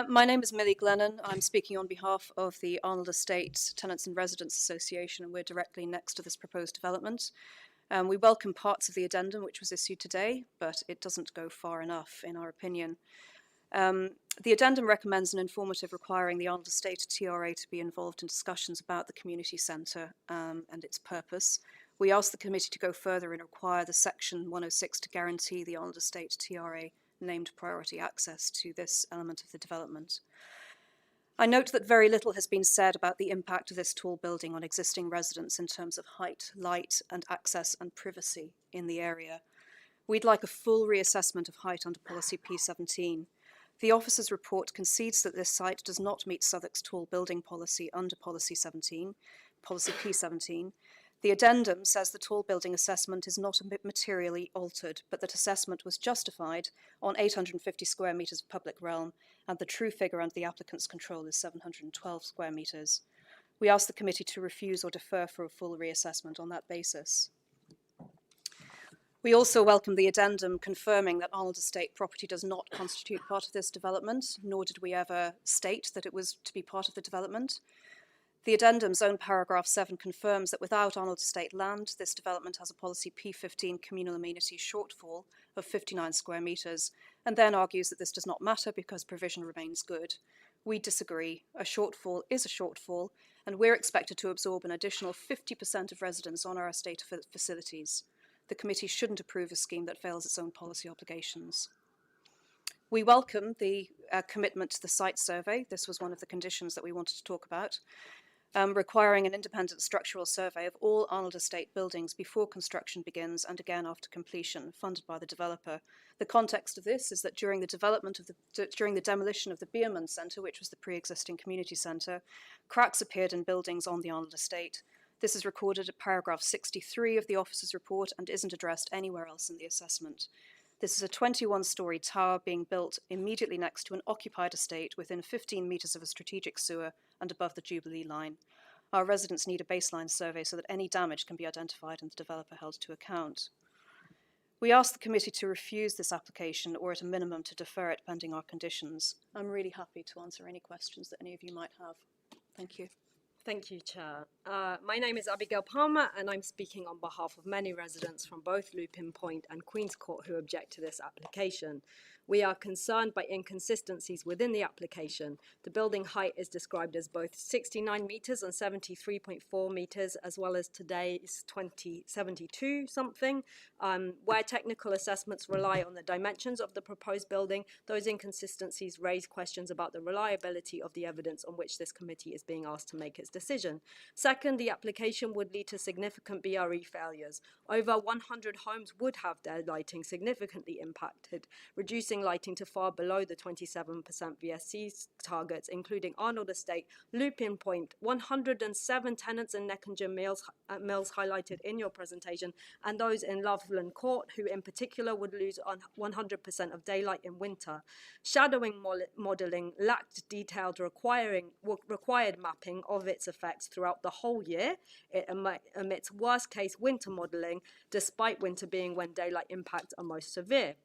My name is Millie Glennon. I'm speaking on behalf of the Arnold Estate Tenants and Residents Association, and we're directly next to this proposed development. We welcome parts of the addendum which was issued today, but it doesn't go far enough, in our opinion. The addendum recommends an informative requiring the Arnold Estate TRA to be involved in discussions about the community centre and its purpose. We ask the committee to go further and require the Section 106 to guarantee the Arnold Estate TRA named priority access to this element of the development. I note that very little has been said about the impact of this tall building on existing residents in terms of height, light and access and privacy in the area. We'd like a full reassessment of height under policy P17. The officer's report concedes that this site does not meet Southwark's tall building policy under policy P17. The addendum says the tall building assessment is not materially altered, but that assessment was justified on 850 square metres of public realm, and the true figure under the applicant's control is 712 square metres. We ask the committee to refuse or defer for a full reassessment on that basis. We also welcome the addendum confirming that Arnold Estate property does not constitute part of this development, nor did we ever state that it was to be part of the development. The addendum's own paragraph 7 confirms that without Arnold Estate land, this development has a policy P15 communal amenity shortfall of 59 square metres, and then argues that this does not matter because provision remains good. We disagree. A shortfall is a shortfall, and we're expected to absorb an additional 50% of residents on our estate facilities. The committee shouldn't approve a scheme that fails its own policy obligations. We welcome the commitment to the site survey. This was one of the conditions that we wanted to talk about, requiring an independent structural survey of all Arnold Estate buildings before construction begins and again after completion, funded by the developer. The context of this is that during the demolition of the Biermann Centre, which was the pre-existing community centre, cracks appeared in buildings on the Arnold Estate. This is recorded at paragraph 63 of the officer's report and isn't addressed anywhere else in the assessment. This is a 21-storey tower being built immediately next to an occupied estate within 15 metres of a strategic sewer and above the Jubilee line. Our residents need a baseline survey so that any damage can be identified and the developer held to account. We ask the committee to refuse this application or at a minimum to defer it pending our conditions. I'm really happy to answer any questions that any of you might have. Thank you. Thank you, Chair. My name is Abigail Palmer, and I'm speaking on behalf of many residents from both Lupin Point and Queen's Court who object to this application. We are concerned by inconsistencies within the application. The building height is described as both 69 metres and 73.4 metres, as well as today's 72 something. Where technical assessments rely on the dimensions of the proposed building, those inconsistencies raise questions about the reliability of the evidence on which this committee is being asked to make its decision. Second, the application would lead to significant BRE failures. Over 100 homes would have their lighting significantly impacted, reducing lighting to far below the 27% VSC targets, including Arnold Estate, Lupin Point, 107 tenants in Neckinger Mills highlighted in your presentation, and those in Loveland Court, who in particular would lose on 100% of daylight in winter. Shadowing modelling lacked detailed required mapping of its effects throughout the whole year. It omits worst-case winter modelling, despite winter being when daylight impacts are most severe.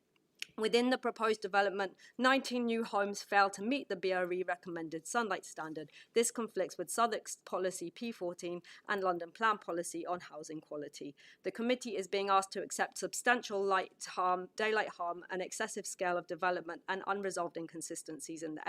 Within the proposed development, 19 new homes fail to meet the BRE recommended sunlight standard. This conflicts with Southwark's policy P14 and London Plan policy on housing quality. The committee is being asked to accept substantial daylight harm, an excessive scale of development, and unresolved inconsistencies in the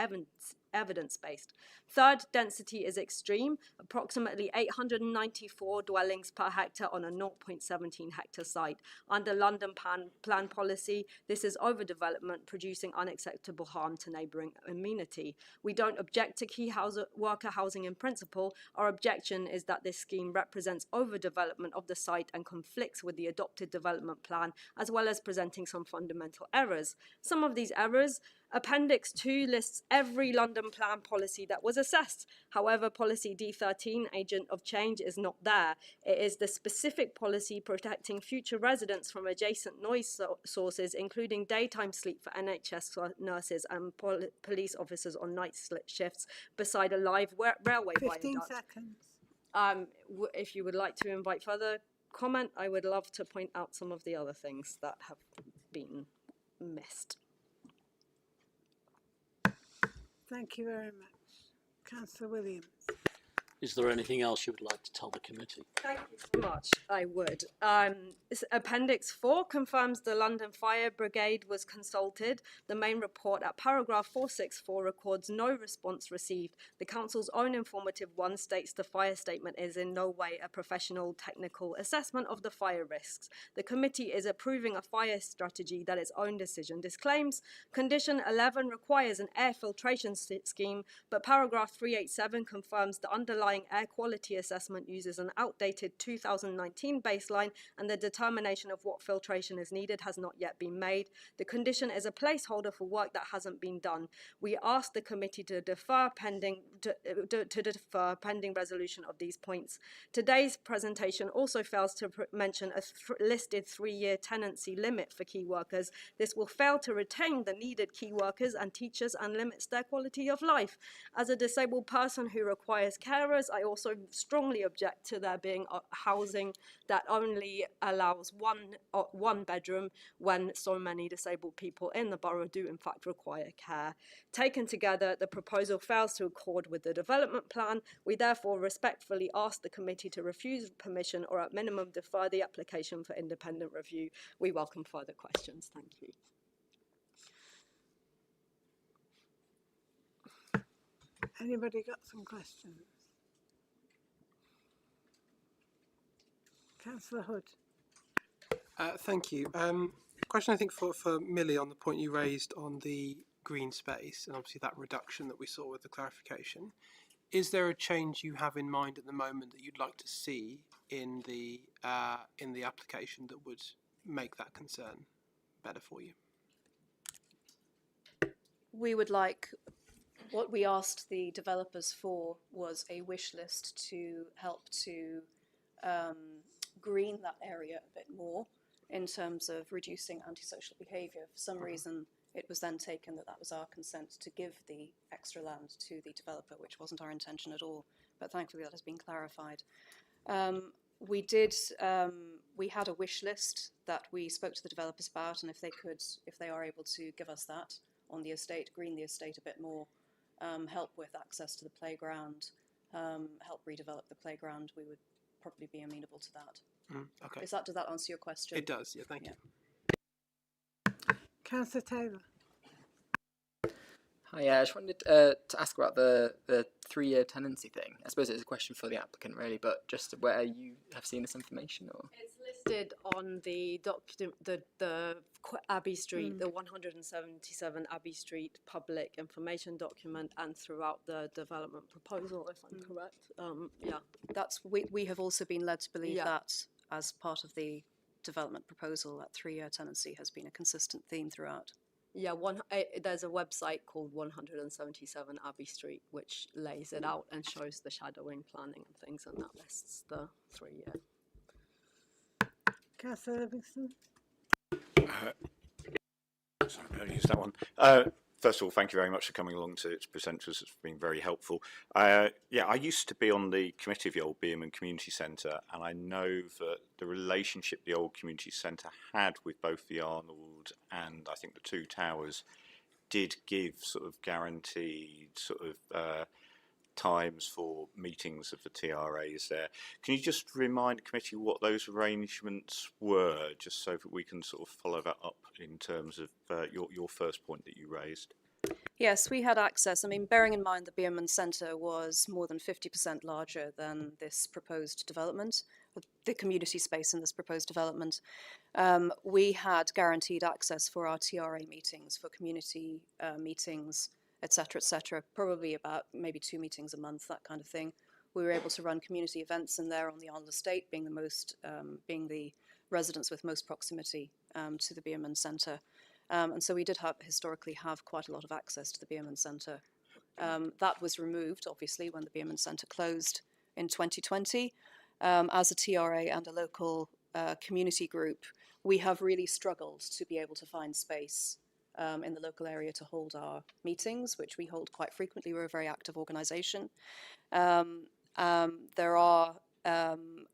evidence-based. Third, density is extreme, approximately 894 dwellings per hectare on a 0.17 hectare site. Under London Plan policy, this is overdevelopment, producing unacceptable harm to neighbouring amenity. We don't object to key worker housing in principle. Our objection is that this scheme represents overdevelopment of the site and conflicts with the adopted development plan, as well as presenting some fundamental errors. Some of these errors: Appendix 2 lists every London Plan policy that was assessed. However, policy D13, agent of change, is not there. It is the specific policy protecting future residents from adjacent noise sources, including daytime sleep for NHS nurses and police officers on night shifts beside a live railway 15 viaduct. seconds. If you would like to invite further comment, I would love to point out some of the other things that have been missed. Thank you very much. Councillor Williams. Is there anything else you would like to tell the committee? Thank you so much. I would. Appendix 4 confirms the London Fire Brigade was consulted. The main report at paragraph 464 records no response received. The council's own informative one states the fire statement is in no way a professional technical assessment of the fire risks. The committee is approving a fire strategy that its own decision disclaims. Condition 11 requires an air filtration scheme, but paragraph 387 confirms the underlying air quality assessment uses an outdated 2019 baseline, and the determination of what filtration is needed has not yet been made. The condition is a placeholder for work that hasn't been done. We ask the committee to defer pending resolution of these points. Today's presentation also fails to mention a listed 3-year tenancy limit for key workers. This will fail to retain the needed key workers and teachers and limits their quality of life. As a disabled person who requires carers, I also strongly object to there being housing that only allows one bedroom when so many disabled people in the borough do in fact require care. Taken together, the proposal fails to accord with the development plan. We therefore respectfully ask the committee to refuse permission or at minimum defer the application for independent review. We welcome further questions. Thank you. Anybody got some questions? Councillor Hood. Thank you. Question, I think, for Millie on the point you raised on the green space, and obviously that reduction that we saw with the clarification. Is there a change you have in mind at the moment that you'd like to see in the application that would make that concern better for you? We would like, what we asked the developers for was a wish list to help to green that area a bit more in terms of reducing antisocial behaviour. For some reason, it was then taken that that was our consent to give the extra land to the developer, which wasn't our intention at all, but thankfully that has been clarified. We had a wish list that we spoke to the developers about, and if they are able to give us that on the estate, green the estate a bit more, help with access to the playground, help redevelop the playground, we would probably be amenable to that. Okay. Does that answer your question? It does, yeah, thank you. Councillor Taylor. Hi, yeah, I just wanted to ask about the 3-year tenancy thing. I suppose it's a question for the applicant, really, but just where you have seen this information, or It's listed on the document, the Abbey Street, the 177 Abbey Street public information document, and throughout the development proposal, if I'm correct. Yeah. We have also been led to believe Yeah. that as part of the development proposal, that 3-year tenancy has been a consistent theme throughout. Yeah, there's a website called 177 Abbey Street, which lays it out and shows the shadowing planning and things, and that lists the 3-year. Councillor Livingston. Sorry, I used that one. First of all, thank you very much for coming along to present to us. It's been very helpful. Yeah, I used to be on the committee of the old Beerman Community Centre, and I know that the relationship the old community centre had with both the Arnold and I think the two towers did give sort of guaranteed sort of times for meetings of the TRAs there. Can you just remind the committee what those arrangements were, just so that we can sort of follow that up in terms of your first point that you raised? Yes, we had access. I mean, bearing in mind the Beerman Centre was more than 50% larger than this proposed development, the community space in this proposed development, we had guaranteed access for our TRA meetings, for community meetings, etc., probably about maybe 2 meetings a month, that kind of thing. We were able to run community events in there on the Arnold Estate, being the residents with most proximity to the Beerman Centre. And so we did historically have quite a lot of access to the Beerman Centre. That was removed, obviously, when the Beerman Centre closed in 2020. As a TRA and a local community group, we have really struggled to be able to find space in the local area to hold our meetings, which we hold quite frequently. We're a very active organisation. There are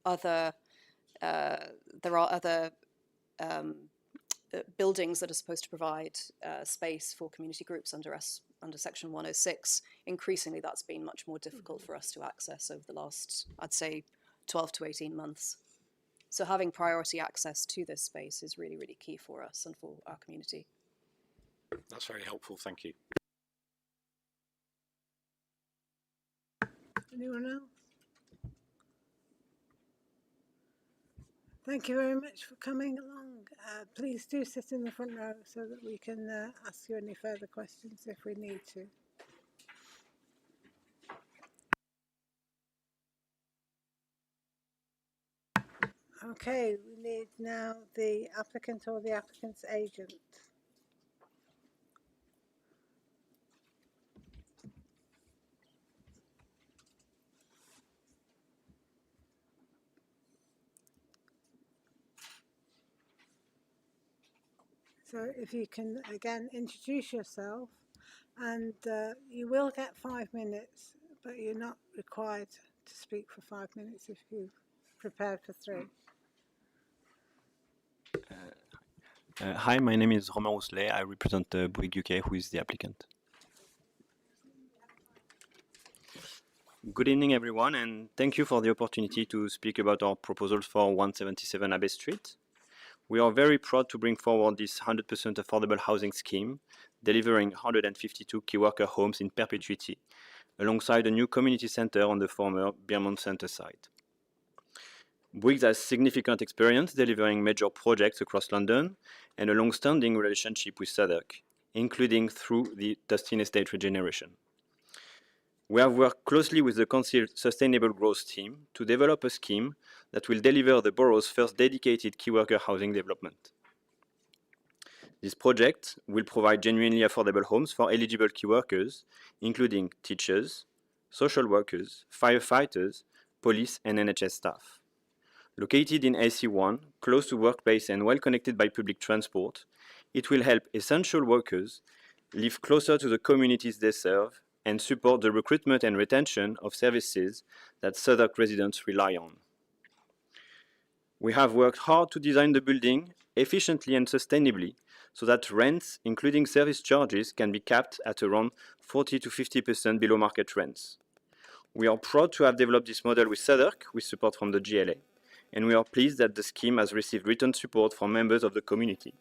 other buildings that are supposed to provide space for community groups under Section 106. Increasingly, that's been much more difficult for us to access over the last, I'd say, 12 to 18 months. So having priority access to this space is really, really key for us and for our community. That's very helpful, thank you. Anyone else? Thank you very much for coming along. Please do sit in the front row so that we can ask you any further questions if we need to. Okay, we need now the applicant or the applicant's agent. So if you can again introduce yourself, and you will get 5 minutes, but you're not required to speak for 5 minutes if you've prepared for 3. Hi, my name is Romain Rousselet. I represent Bouygues UK, who is the applicant. Good evening, everyone, and thank you for the opportunity to speak about our proposals for 177 Abbey Street. We are very proud to bring forward this 100% affordable housing scheme, delivering 152 key worker homes in perpetuity alongside a new community centre on the former Beermont Centre site. Bouygues has significant experience delivering major projects across London and a long-standing relationship with Southwark, including through the Tustin Estate regeneration. We have worked closely with the Council Sustainable Growth team to develop a scheme that will deliver the borough's first dedicated key worker housing development. This project will provide genuinely affordable homes for eligible key workers, including teachers, social workers, firefighters, police and NHS staff. Located in AC1, close to workplace and well connected by public transport, it will help essential workers live closer to the communities they serve and support the recruitment and retention of services that Southwark residents rely on. We have worked hard to design the building efficiently and sustainably so that rents, including service charges, can be capped at around 40 to 50% below market rents. We are proud to have developed this model with Southwark with support from the GLA, and we are pleased that the scheme has received written support from members of the community.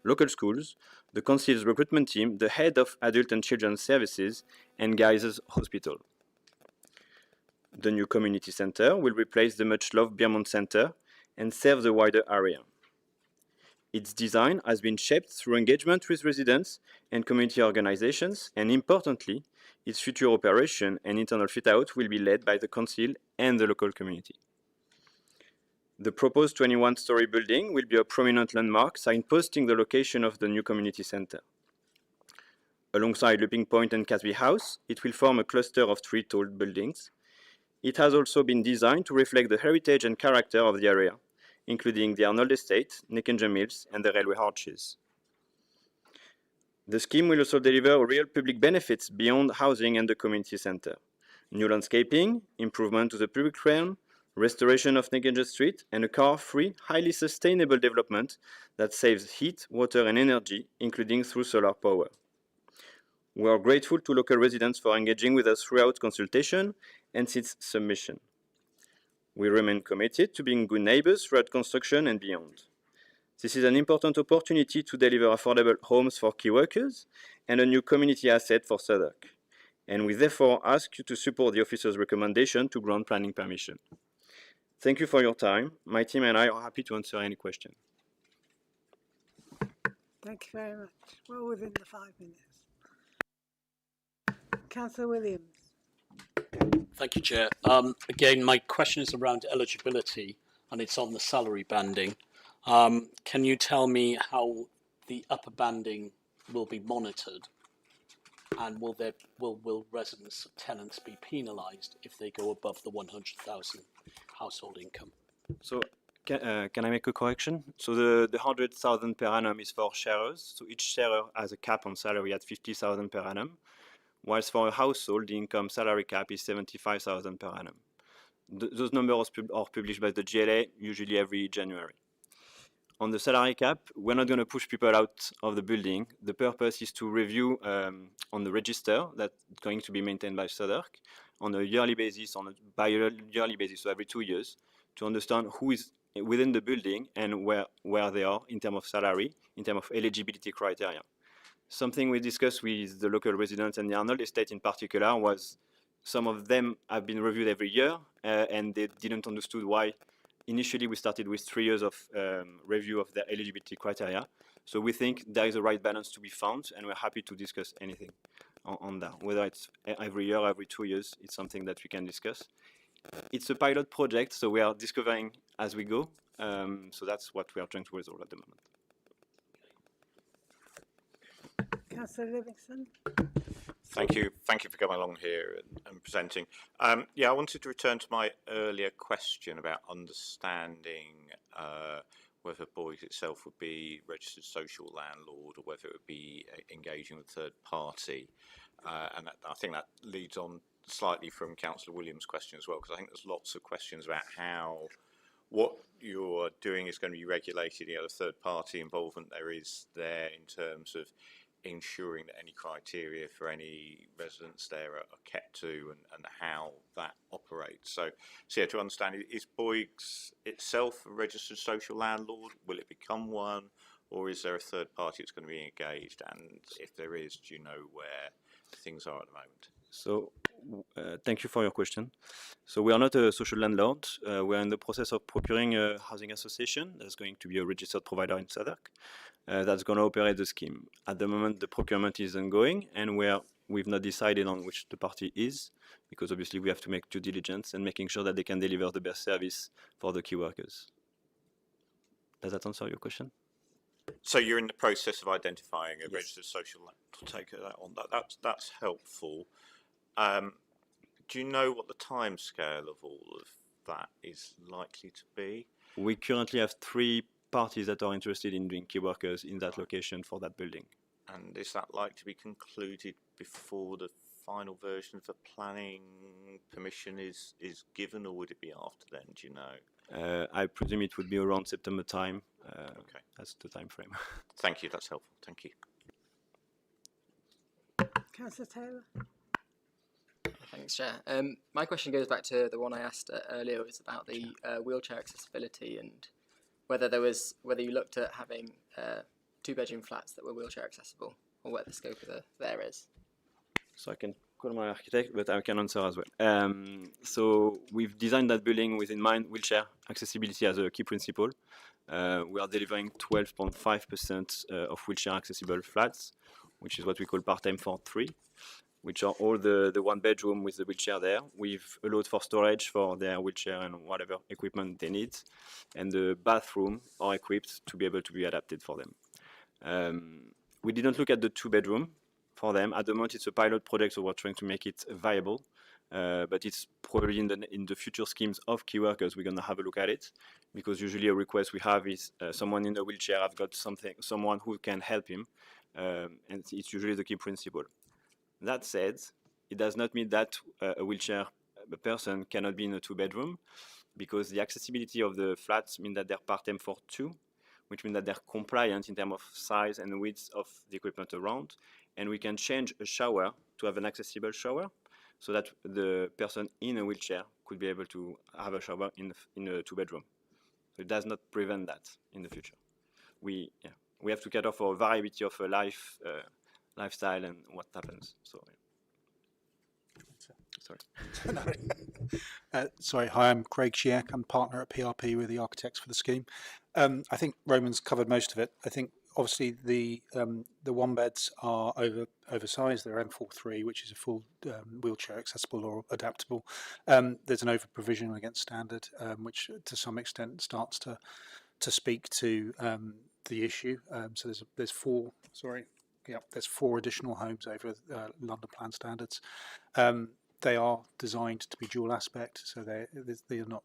Local schools, the Council's recruitment team, the head of Adult and Children's Services, and Guy's Hospital. The new community centre will replace the much-loved Beermont Centre and serve the wider area. Its design has been shaped through engagement with residents and community organizations, and importantly, its future operation and internal fit-out will be led by the Council and the local community. The proposed 21-storey building will be a prominent landmark signposting the location of the new community centre. Alongside Looping Point and Casby House, it will form a cluster of 3 tall buildings. It has also been designed to reflect the heritage and character of the area, including the Arnold Estate, Nickenger Mills, and the railway arches. The scheme will also deliver real public benefits beyond housing and the community centre. New landscaping, improvement to the public realm, restoration of Nickenger Street, and a car-free, highly sustainable development that saves heat, water, and energy, including through solar power. We are grateful to local residents for engaging with us throughout consultation and since submission. We remain committed to being good neighbours throughout construction and beyond. This is an important opportunity to deliver affordable homes for key workers and a new community asset for Southwark. And we therefore ask you to support the officer's recommendation to grant planning permission. Thank you for your time. My team and I are happy to answer any question. Thank you very much. Well within the 5 minutes. Councillor Williams. Thank you, Chair. Again, my question is around eligibility, and it's on the salary banding. Can you tell me how the upper banding will be monitored, and will residents, tenants be penalised if they go above the 100,000 household income? So, can I make a correction? So the 100,000 per annum is for sharers. So each sharer has a cap on salary at 50,000 per annum, whilst for a household, the income salary cap is 75,000 per annum. Those numbers are published by the GLA, usually every January. On the salary cap, we're not going to push people out of the building. The purpose is to review on the register that's going to be maintained by Southwark on a yearly basis, bi-yearly basis, so every 2 years, to understand who is within the building and where they are in terms of salary, in terms of eligibility criteria. Something we discussed with the local residents and the Arnold Estate in particular was some of them have been reviewed every year and they didn't understand why. Initially, we started with 3 years of review of their eligibility criteria. So we think there is a right balance to be found, and we're happy to discuss anything on that. Whether it's every year, every 2 years, it's something that we can discuss. It's a pilot project, so we are discovering as we go. So that's what we are trying to resolve at the moment. Councillor Livingston. Thank you for coming along here and presenting. Yeah, I wanted to return to my earlier question about understanding whether Bouygues itself would be registered social landlord or whether it would be engaging with third party. And I think that leads on slightly from Councillor Williams' question as well, because I think there's lots of questions about how what you're doing is going to be regulated, the third party involvement there is there in terms of ensuring that any criteria for any residents there are kept to and how that operates. So yeah, to understand, is Bouygues itself a registered social landlord? Will it become one? Or is there a third party that's going to be engaged? And if there is, do you know where things are at the moment? So thank you for your question. So we are not a social landlord. We are in the process of procuring a housing association that's going to be a registered provider in Southwark that's going to operate the scheme. At the moment, the procurement is ongoing, and we've not decided on which the party is, because obviously we have to make due diligence and making sure that they can deliver the best service for the key workers. Does that answer your question? So you're in the process of identifying a Yes. registered social to take that on. That's helpful. Do you know what the time scale of all of that is likely to be? We currently have 3 parties that are interested in doing key workers in that location for that building. And is that likely to be concluded before the final version of the planning permission is given, or would it be after then? Do you know? I presume it would be around September time. Okay. That's the time frame. Thank you. That's helpful. Thank you. Councillor Taylor. Thanks, Chair. My question goes back to the one I asked earlier. It was about the wheelchair accessibility and whether you looked at having 2-bedroom flats that were wheelchair accessible, or what the scope of there is. So I can call my architect, but I can answer as well. So we've designed that building with in mind wheelchair accessibility as a key principle. We are delivering 12.5% of wheelchair accessible flats, which is what we call part-time for 3, which are all the 1-bedroom with the wheelchair there. We've allowed for storage for their wheelchair and whatever equipment they need, and the bathroom are equipped to be able to be adapted for them. We didn't look at the 2-bedroom for them. At the moment, it's a pilot project, so we're trying to make it viable. But it's probably in the future schemes of key workers, we're going to have a look at it, because usually a request we have is someone in a wheelchair, I've got someone who can help him, and it's usually the key principle. That said, it does not mean that a wheelchair person cannot be in a 2-bedroom, because the accessibility of the flats mean that they're part-time for 2, which means that they're compliant in terms of size and width of the equipment around, and we can change a shower to have an accessible shower, so that the person in a wheelchair could be able to have a shower in a 2-bedroom. So it does not prevent that in the future. We have to cater for a variety of lifestyle and what happens. So, sorry. Sorry, hi, I'm Craig Shiak. I'm partner at PRP with the architects for the scheme. I think Roman's covered most of it. I think obviously the 1-beds are oversized. They're M43, which is a full wheelchair accessible or adaptable. There's an over provision against standard, which to some extent starts to speak to the issue. So there's 4 additional homes over London Plan standards. They are designed to be dual aspect, so they are not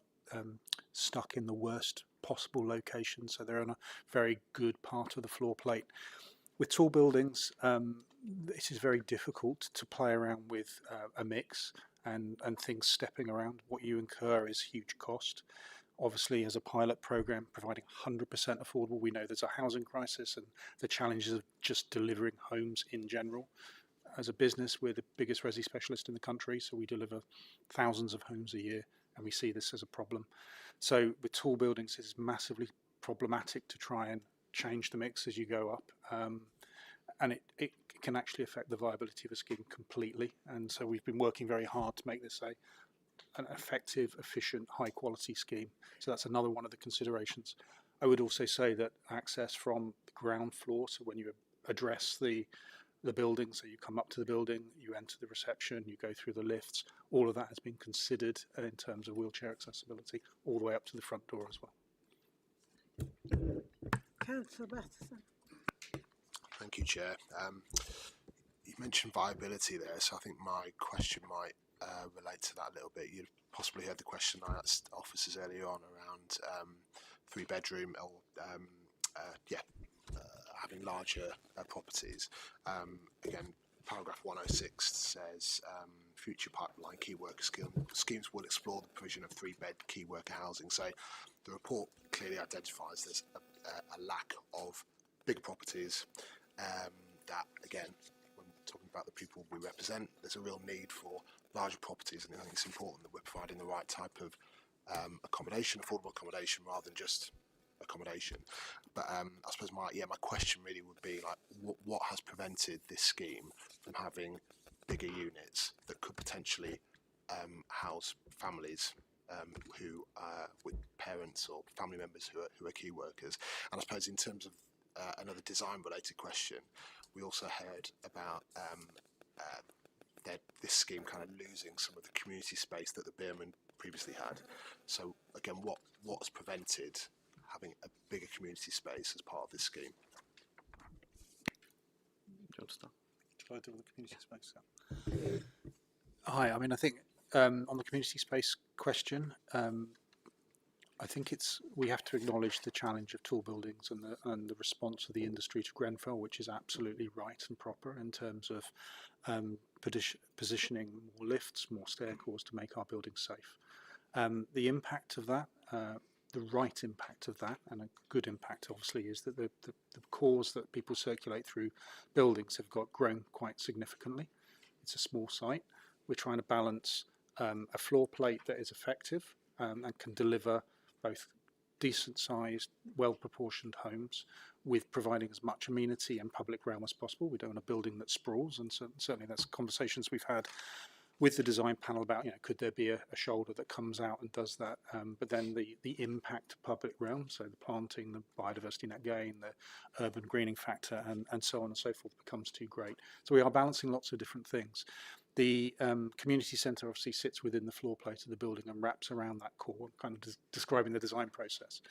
stuck in the worst possible location, so they're on a very good part of the floor plate. With tall buildings, it is very difficult to play around with a mix and things stepping around. What you incur is huge cost. Obviously, as a pilot program providing 100% affordable, we know there's a housing crisis and the challenges of just delivering homes in general. As a business, we're the biggest resi specialist in the country, so we deliver thousands of homes a year, and we see this as a problem. So with tall buildings, it's massively problematic to try and change the mix as you go up, and it can actually affect the viability of a scheme completely. And so we've been working very hard to make this an effective, efficient, high-quality scheme. So that's another one of the considerations. I would also say that access from the ground floor, so when you address the building, so you come up to the building, you enter the reception, you go through the lifts, all of that has been considered in terms of wheelchair accessibility, all the way up to the front door as well. Councillor Batterson. Thank you, Chair. You mentioned viability there, so I think my question might relate to that a little bit. You possibly heard the question I asked officers earlier on around 3-bedroom or having larger properties. Again, paragraph 106 says future pipeline key worker schemes will explore the provision of 3-bed key worker housing. So the report clearly identifies there's a lack of big properties that, again, when talking about the people we represent, there's a real need for larger properties, and I think it's important that we're providing the right type of accommodation, affordable accommodation, rather than just accommodation. But I suppose my question really would be, like, what has prevented this scheme from having bigger units that could potentially house families who with parents or family members who are key workers. And I suppose in terms of another design related question, we also heard about this scheme kind of losing some of the community space that the Beerman previously had. So again, what's prevented having a bigger community space as part of this scheme? Shall I deal with the community space? Hi, I mean, I think on the community space question, I think we have to acknowledge the challenge of tall buildings and the response of the industry to Grenfell, which is absolutely right and proper in terms of positioning more lifts, more stair cores to make our buildings safe. The impact of that, the right impact of that, and a good impact obviously, is that the cores that people circulate through buildings have grown quite significantly. It's a small site. We're trying to balance a floor plate that is effective and can deliver both decent sized, well proportioned homes with providing as much amenity and public realm as possible. We don't want a building that sprawls, and certainly that's conversations we've had with the design panel about, could there be a shoulder that comes out and does that, but then the impact to public realm, so the planting, the biodiversity net gain, the urban greening factor, and so on and so forth becomes too great. So we are balancing lots of different things. The community centre obviously sits within the floor plate of the building and wraps around that core, kind of describing the design process.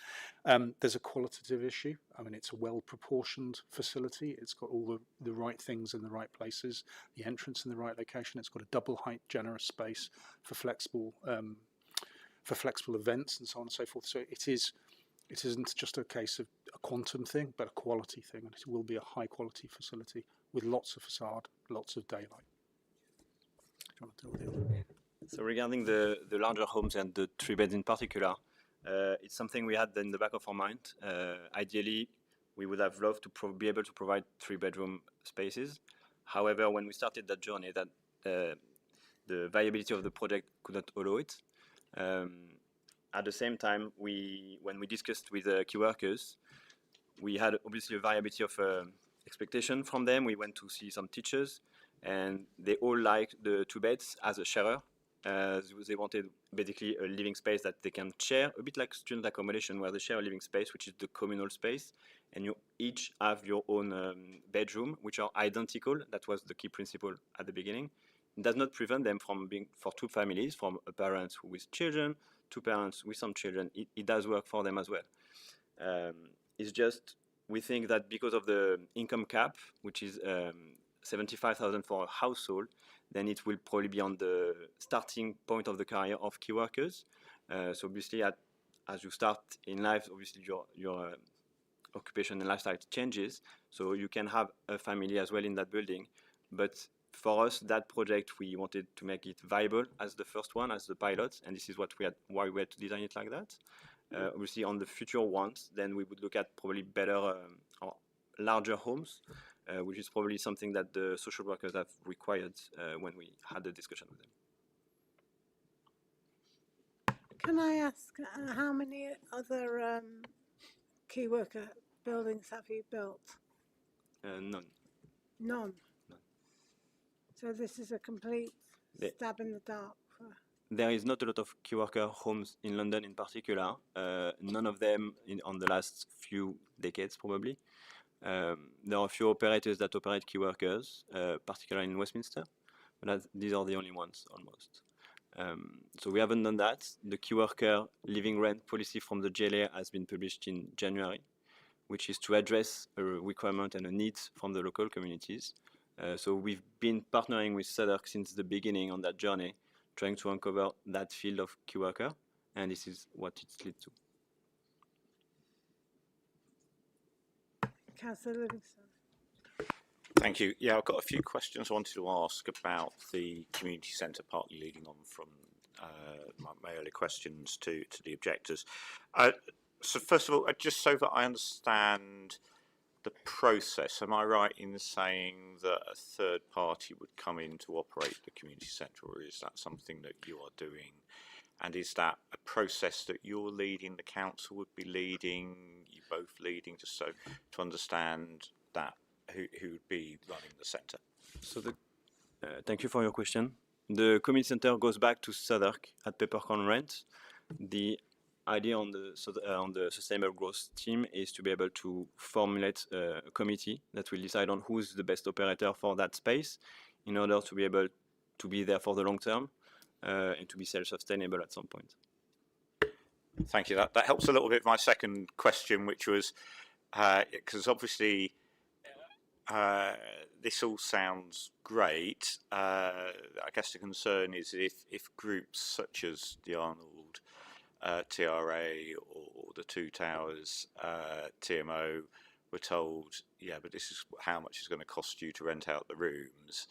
There's a qualitative issue. I mean, it's a well-proportioned facility. It's got all the right things in the right places, the entrance in the right location. It's got a double height, generous space for flexible events and so on and so forth. So it isn't just a case of a quantum thing, but a quality thing, and it will be a high-quality facility with lots of facade, lots of daylight. So regarding the larger homes and the 3 beds in particular, it's something we had in the back of our mind. Ideally, we would have loved to be able to provide 3-bedroom spaces. However, when we started that journey, that the viability of the project could not allow it. At the same time, when we discussed with key workers, we had obviously a variety of expectation from them. We went to see some teachers, and they all liked the 2 beds as a sharer. They wanted basically a living space that they can share, a bit like student accommodation, where they share a living space, which is the communal space, and you each have your own bedroom, which are identical. That was the key principle at the beginning. It does not prevent them from being, for 2 families, from a parent with children, 2 parents with some children. It does work for them as well. It's just, we think that because of the income cap, which is 75,000 for a household, then it will probably be on the starting point of the career of key workers. So obviously, as you start in life, obviously your occupation and lifestyle changes. So you can have a family as well in that building. But for us, that project, we wanted to make it viable as the first one, as the pilot, and this is why we had to design it like that. Obviously, on the future ones, then we would look at probably better or larger homes, which is probably something that the social workers have required when we had the discussion with them. Can I ask how many other key worker buildings have you built? None. None? So this is a complete stab in the dark. There is not a lot of key worker homes in London in particular, none of them on the last few decades probably. There are a few operators that operate key workers, particularly in Westminster, but these are the only ones almost. So we haven't done that. The key worker living rent policy from the JLA has been published in January, which is to address a requirement and a need from the local communities. So we've been partnering with SADC since the beginning on that journey, trying to uncover that field of key worker, and this is what it's led to. Councillor Livingston. Thank you. Yeah, I've got a few questions I wanted to ask about the community centre, partly leading on from my earlier questions to the objectors. So first of all, just so that I understand the process, am I right in saying that a third party would come in to operate the community centre, or is that something that you are doing? And is that a process that you're leading, the council would be leading, you both leading, just so to understand that who would be running the centre? So Thank you for your question. The community center goes back to Southwark at Peppercorn Rent. The idea on the sustainable growth team is to be able to formulate a committee that will decide on who's the best operator for that space in order to be able to be there for the long term and to be self-sustainable at some point. Thank you. That helps a little bit with my second question, which was because obviously this all sounds great. I guess the concern is if groups such as the Arnold TRA or the Two Towers TMO were told, yeah, but this is how much it's going to cost you to rent out the rooms,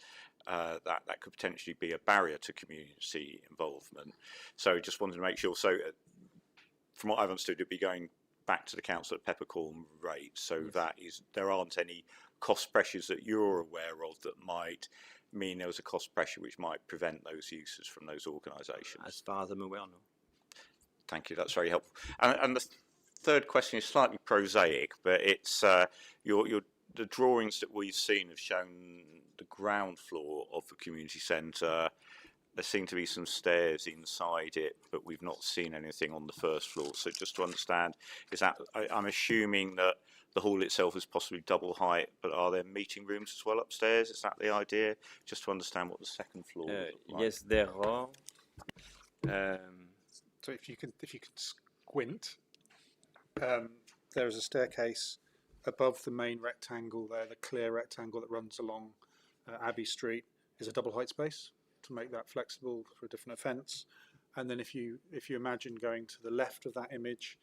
that could potentially be a barrier to community involvement. So just wanted to make sure. So from what I've understood, it'd be going back to the council at peppercorn rate, so yes. That is, there aren't any cost pressures that you're aware of that might mean there was a cost pressure which might prevent those uses from those organisations. As far as I'm aware, no. Thank you, that's very helpful. And the third question is slightly prosaic, but it's the drawings that we've seen have shown the ground floor of the community centre. There seem to be some stairs inside it, but we've not seen anything on the first floor. So just to understand, is that, I'm assuming that the hall itself is possibly double height, but are there meeting rooms as well upstairs? Is that the idea? Just to understand what the second floor is like. Yes, there are. So if you can squint, there is a staircase above the main rectangle there, the clear rectangle that runs along Abbey Street is a double height space to make that flexible for a different offence. And then if you imagine going to the left of that image,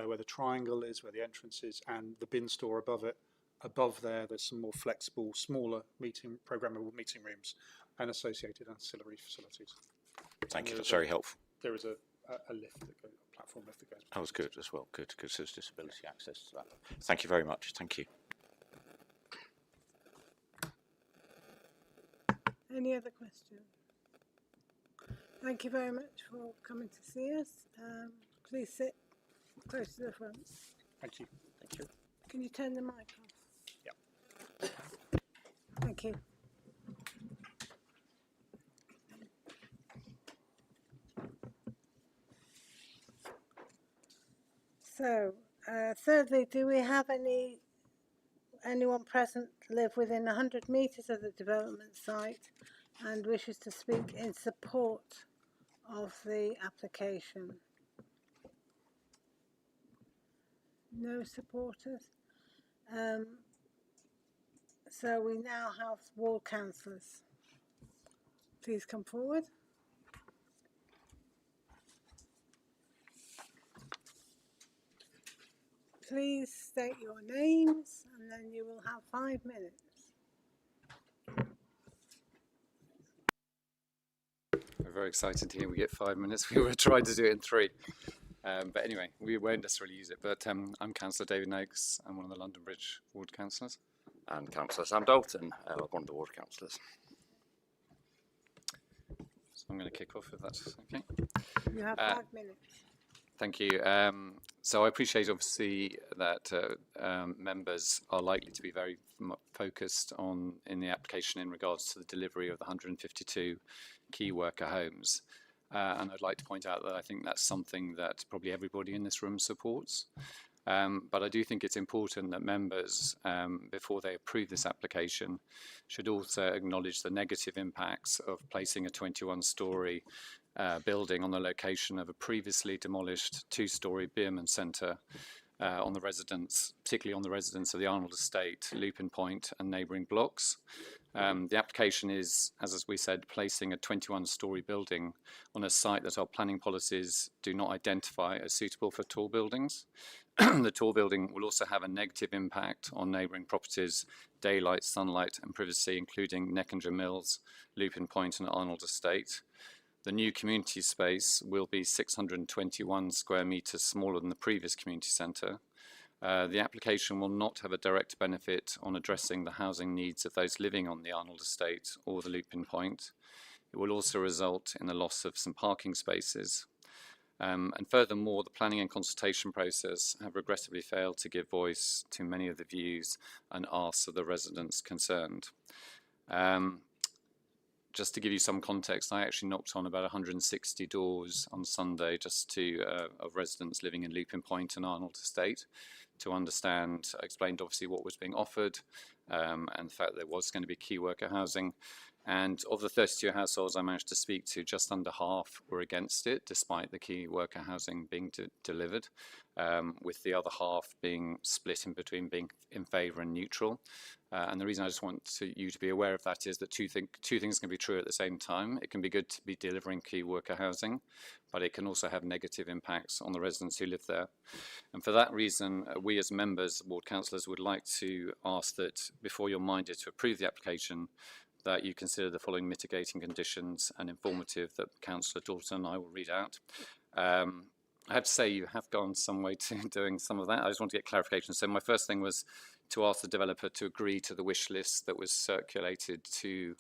where the triangle is, where the entrance is, and the bin store above it, above there's some more flexible, smaller programmable meeting rooms and associated ancillary facilities. Thank you, that's very helpful. There is a lift that goes, a platform lift that goes. That was good as well, good, because there's disability access to that. Thank you very much, thank you. Any other questions? Thank you very much for coming to see us. Please sit close to the front. Thank you. Thank you. Can you turn the mic off? Yeah. Thank you. So, thirdly, do we have anyone present live within 100 metres of the development site and wishes to speak in support of the application? No supporters. So we now have ward councillors. Please come forward. Please state your names and then you will have 5 minutes. We're very excited to hear we get 5 minutes. We were trying to do it in 3. But anyway, we won't necessarily use it. But I'm Councillor David Noakes. I'm one of the London Bridge ward councillors. And Councillor Sam Dalton, one of the ward councillors. So I'm going to kick off if that's okay. You have 5 minutes. Thank you. So I appreciate obviously that members are likely to be very focused on in the application in regards to the delivery of the 152 key worker homes. And I'd like to point out that I think that's something that probably everybody in this room supports. But I do think it's important that members, before they approve this application, should also acknowledge the negative impacts of placing a 21-storey building on the location of a previously demolished 2-storey Beerman Centre on the residents, particularly on the residents of the Arnold Estate, Lupin Point and neighbouring blocks. The application is, as we said, placing a 21-storey building on a site that our planning policies do not identify as suitable for tall buildings. The tall building will also have a negative impact on neighbouring properties, daylight, sunlight and privacy, including Neckinger Mills, Lupin Point and Arnold Estate. The new community space will be 621 square metres smaller than the previous community centre. The application will not have a direct benefit on addressing the housing needs of those living on the Arnold Estate or the Lupin Point. It will also result in the loss of some parking spaces. And furthermore, the planning and consultation process have regrettably failed to give voice to many of the views and asks of the residents concerned. just to give you some context, I actually knocked on about 160 doors on Sunday just to of residents living in Looping Point and Arnold Estate to understand, explained obviously what was being offered and the fact that there was going to be key worker housing. And of the 32 households I managed to speak to, just under half were against it, despite the key worker housing being delivered, with the other half being split in between being in favour and neutral. And the reason I just want you to be aware of that is that two things can be true at the same time. It can be good to be delivering key worker housing, but it can also have negative impacts on the residents who live there. And for that reason, we as members, ward councillors, would like to ask that before you're minded to approve the application, that you consider the following mitigating conditions and informative that Councillor Dalton and I will read out. I have to say you have gone some way to doing some of that. I just want to get clarification. So my first thing was to ask the developer to agree to the wish list that was circulated to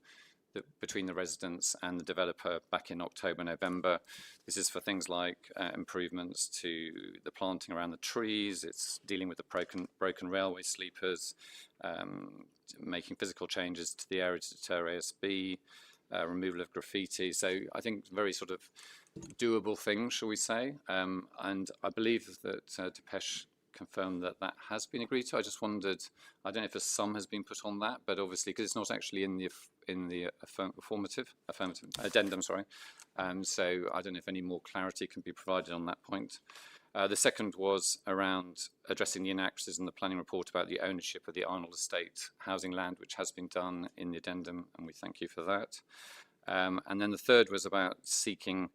between the residents and the developer back in October, November. This is for things like improvements to the planting around the trees. It's dealing with the broken railway sleepers, making physical changes to the area to deter ASB, removal of graffiti. So I think very sort of doable things, shall we say. And I believe that Depeche confirmed that that has been agreed to. I just wondered, I don't know if a sum has been put on that, but obviously because it's not actually in the affirmative addendum, sorry. So I don't know if any more clarity can be provided on that point. The second was around addressing the inaccuracies in the planning report about the ownership of the Arnold Estate housing land, which has been done in the addendum, and we thank you for that. And then the third was about seeking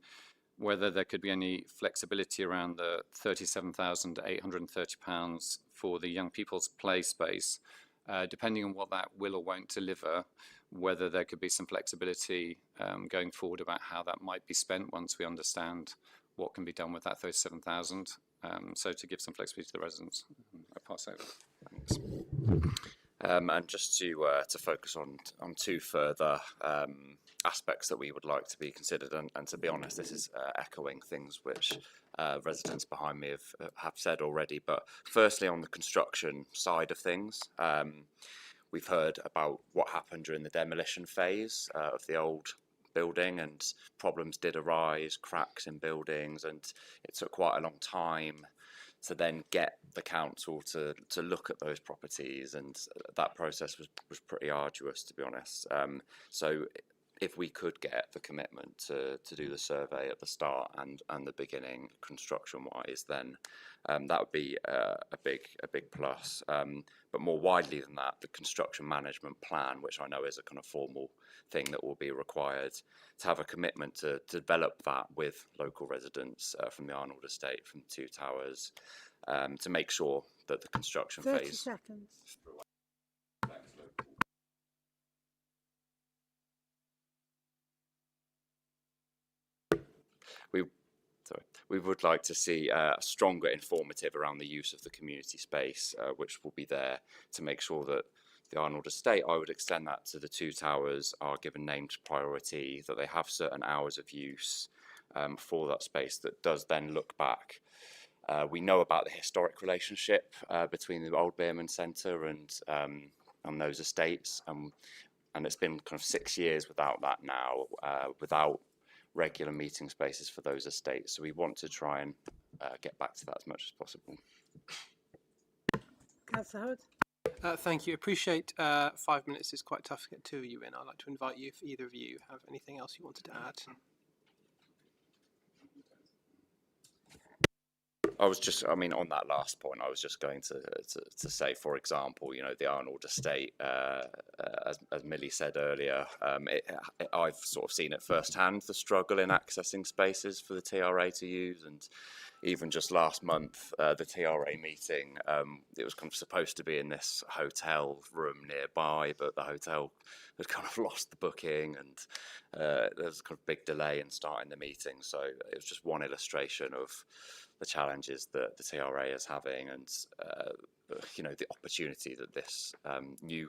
whether there could be any flexibility around the £37,830 for the young people's play space, depending on what that will or won't deliver, whether there could be some flexibility going forward about how that might be spent once we understand what can be done with that 37,000. So to give some flexibility to the residents, I pass over. Thanks. And just to focus on two further aspects that we would like to be considered, and to be honest, this is echoing things which residents behind me have said already. But firstly, on the construction side of things, we've heard about what happened during the demolition phase of the old building, and problems did arise, cracks in buildings, and it took quite a long time to then get the council to look at those properties, and that process was pretty arduous, to be honest. So if we could get the commitment to do the survey at the start and the beginning, construction-wise, then that would be a big plus. But more widely than that, the construction management plan, which I know is a kind of formal thing that will be required, to have a commitment to develop that with local residents from the Arnold Estate, from Two Towers, to make sure that the construction 30 phase... seconds. We would like to see a stronger informative around the use of the community space, which will be there to make sure that the Arnold Estate, I would extend that to the Two Towers, are given named priority, that they have certain hours of use for that space that does then look back. We know about the historic relationship between the old Beerman Centre and those estates, and it's been kind of 6 years without that now, without regular meeting spaces for those estates. So we want to try and get back to that as much as possible. Councillor Hood. Thank you. Appreciate 5 minutes is quite tough to get two of you in. I'd like to invite you, if either of you have anything else you wanted to add. On that last point, I was just going to say, for example, the Arnold Estate, as Millie said earlier, I've sort of seen it firsthand, the struggle in accessing spaces for the TRA to use. And even just last month, the TRA meeting, it was kind of supposed to be in this hotel room nearby, but the hotel had kind of lost the booking, and there was a kind of big delay in starting the meeting. So it was just one illustration of the challenges that the TRA is having, and the opportunity that this new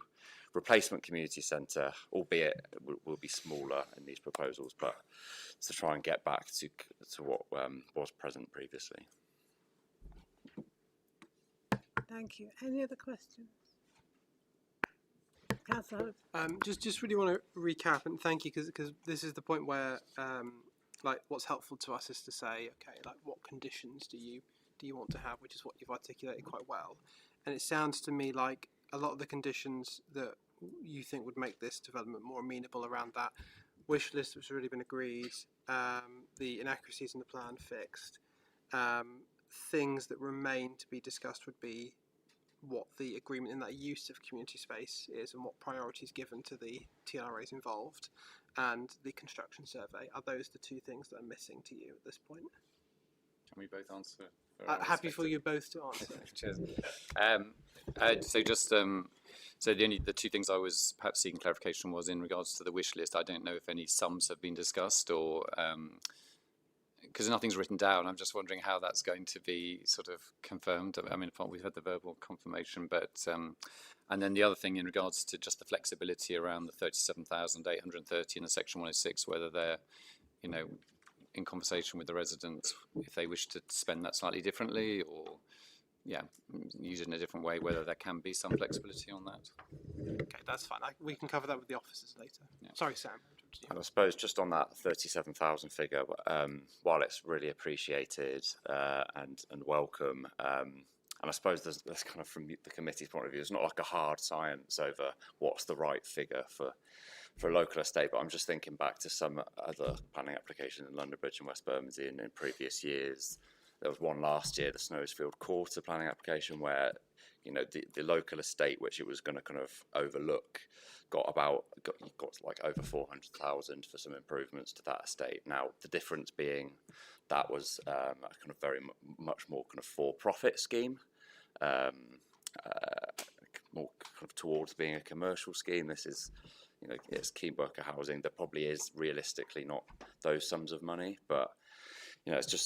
replacement community centre, albeit will be smaller in these proposals, but to try and get back to what was present previously. Thank you. Any other questions? Councillor Hood. Just really want to recap and thank you because this is the point where like what's helpful to us is to say, okay, like what conditions do you want to have, which is what you've articulated quite well. And it sounds to me like a lot of the conditions that you think would make this development more amenable around that wish list which has already been agreed, the inaccuracies in the plan fixed, things that remain to be discussed would be what the agreement in that use of community space is and what priorities given to the TRAs involved, and the construction survey. Are those the two things that are missing to you at this point? Can we both answer? Happy for you both to answer. Cheers. So just so the two things I was perhaps seeking clarification was in regards to the wish list. I don't know if any sums have been discussed or because nothing's written down. I'm just wondering how that's going to be sort of confirmed. I mean, we've had the verbal confirmation, but and then the other thing in regards to just the flexibility around the 37,830 in the Section 106, whether they're, you know, in conversation with the residents if they wish to spend that slightly differently or, yeah, use it in a different way, whether there can be some flexibility on that. Okay, that's fine. We can cover that with the officers later. Yeah. Sorry, Sam. And I suppose just on that 37,000 figure, while it's really appreciated and welcome, and I suppose there's kind of from the committee's point of view, it's not like a hard science over what's the right figure for a local estate, but I'm just thinking back to some other planning applications in London Bridge and West Bermondsey in previous years. There was one last year, the Snowsfield Quarter planning application, where the local estate, which it was going to kind of overlook, got like over 400,000 for some improvements to that estate. Now the difference being that was a kind of very much more kind of for-profit scheme, more kind of towards being a commercial scheme. This is, it's key worker housing. There probably is realistically not those sums of money, but it's just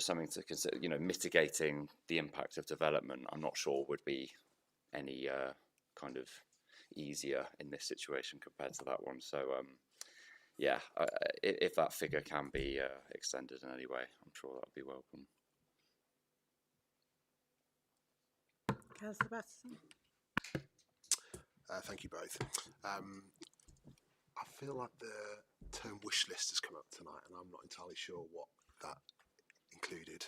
something to consider. Mitigating the impact of development, I'm not sure would be any kind of easier in this situation compared to that one. So yeah, if that figure can be extended in any way, I'm sure that would be welcome. Councillor Batterson. Thank you both. I feel like the term wish list has come up tonight, and I'm not entirely sure what that included.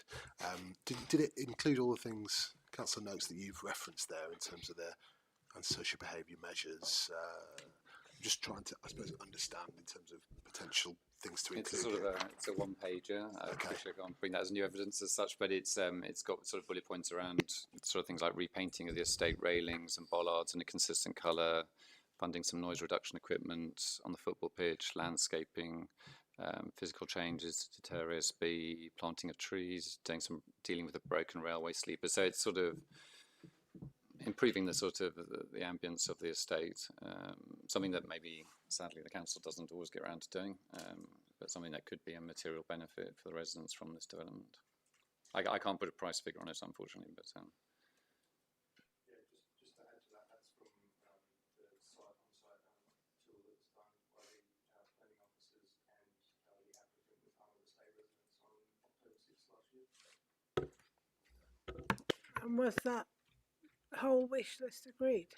Did it include all the things, Councillor notes, that you've referenced there in terms of the antisocial behaviour measures? I'm just trying to, I suppose, understand in terms of potential things to include. It's sort of it's a one-pager. Okay. I can't bring that as new evidence as such, but it's got sort of bullet points around sort of things like repainting of the estate railings and bollards in a consistent colour, funding some noise reduction equipment on the football pitch, landscaping, physical changes to deter ASB, planting of trees, dealing with a broken railway sleeper. So it's sort of improving the sort of the ambience of the estate, something that maybe sadly the council doesn't always get around to doing, but something that could be a material benefit for the residents from this development. I can't put a price figure on it, unfortunately, but yeah, just to add to that, that's from the on-site tool that was done by the planning officers and the applicant with Arnold Estate residents on October 6th last year. And was that whole wish list agreed?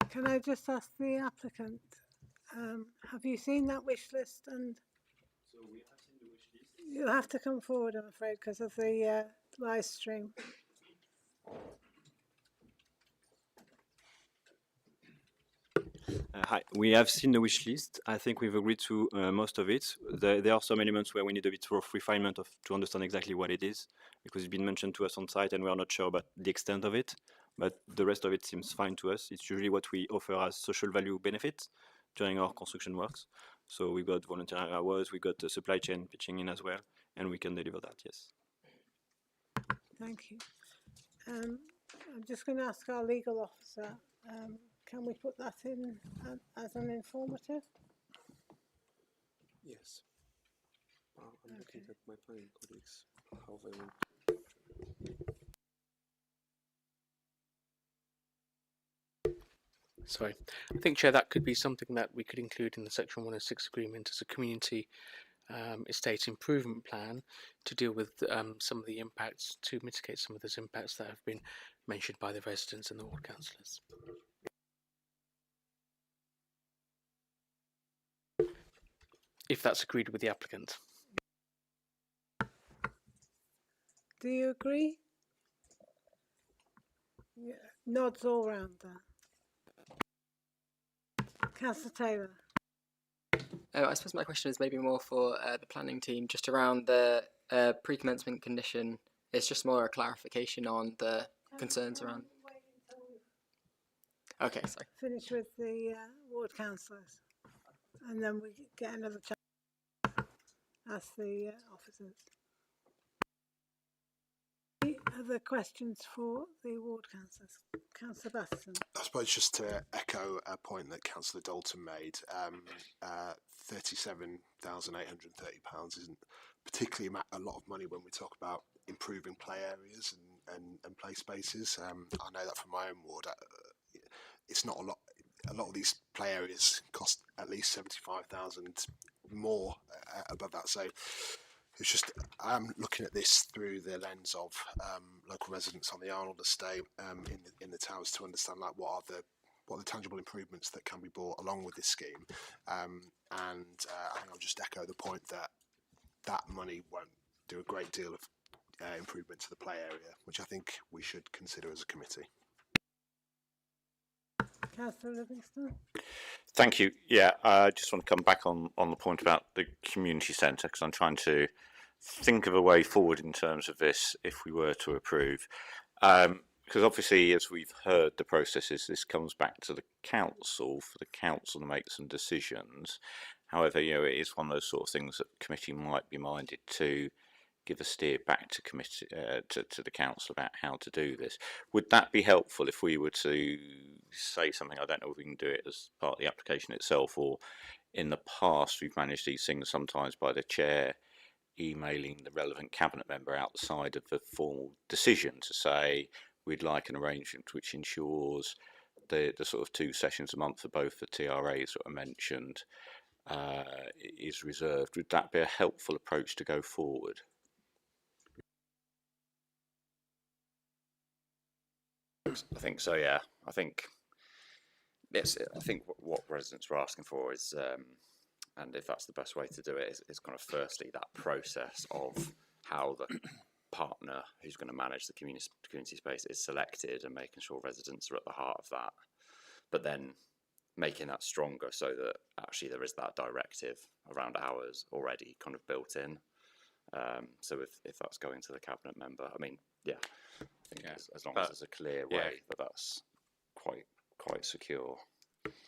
Can I just ask the applicant, have you seen that wish list? And So we have seen the wish list. you'll have to come forward, I'm afraid, because of the live stream. Hi, we have seen the wish list. I think we've agreed to most of it. There are some elements where we need a bit of refinement to understand exactly what it is, because it's been mentioned to us on site and we are not sure about the extent of it. But the rest of it seems fine to us. It's usually what we offer as social value benefits during our construction works. So we've got volunteer hours, we've got supply chain pitching in as well, and we can deliver that, yes. Thank you. I'm just going to ask our legal officer, can we put that in as an informative? Yes. I'm looking at my planning colleagues, how they will. Sorry, I think, Chair, that could be something that we could include in the Section 106 agreement as a community estate improvement plan to deal with some of the impacts, to mitigate some of those impacts that have been mentioned by the residents and the ward councillors. If that's agreed with the applicant. Do you agree? Yeah. Nods all round there. Councillor Taylor. I suppose my question is maybe more for the planning team, just around the pre-commencement condition. It's just more a clarification on the concerns around. Okay, sorry. Finish with the ward councillors, and then we get another chance. Ask the officers. Any other questions for the ward councillors? Councillor Batterson. I suppose just to echo a point that Councillor Dalton made, £37,830 isn't particularly a lot of money when we talk about improving play areas and play spaces. I know that from my own ward, it's not a lot. A lot of these play areas cost at least 75,000 more above that. So it's just, I'm looking at this through the lens of local residents on the Arnold estate in the towers to understand like what are the tangible improvements that can be brought along with this scheme. And I think I'll just echo the point that that money won't do a great deal of improvement to the play area, which I think we should consider as a committee. Councillor Livingston. Thank you. Yeah, I just want to come back on the point about the community centre, because I'm trying to think of a way forward in terms of this if we were to approve. Because obviously, as we've heard the processes, this comes back to the council for the council to make some decisions. However, you know, it is one of those sort of things that the committee might be minded to give a steer back to committee to the council about how to do this. Would that be helpful if we were to say something? I don't know if we can do it as part of the application itself, or in the past we've managed these things sometimes by the chair emailing the relevant cabinet member outside of the formal decision to say we'd like an arrangement which ensures the sort of 2 sessions a month for both the TRAs that are mentioned is reserved. Would that be a helpful approach to go forward? I think so. Yeah, I think yes. I think what residents were asking for is, and if that's the best way to do it, is kind of firstly that process of how the partner who's going to manage the community space is selected and making sure residents are at the heart of that, but then making that stronger so that actually there is that directive around hours already kind of built in. So if that's going to the cabinet member, I mean, yeah, I think as long as there's a clear way that that's quite secure.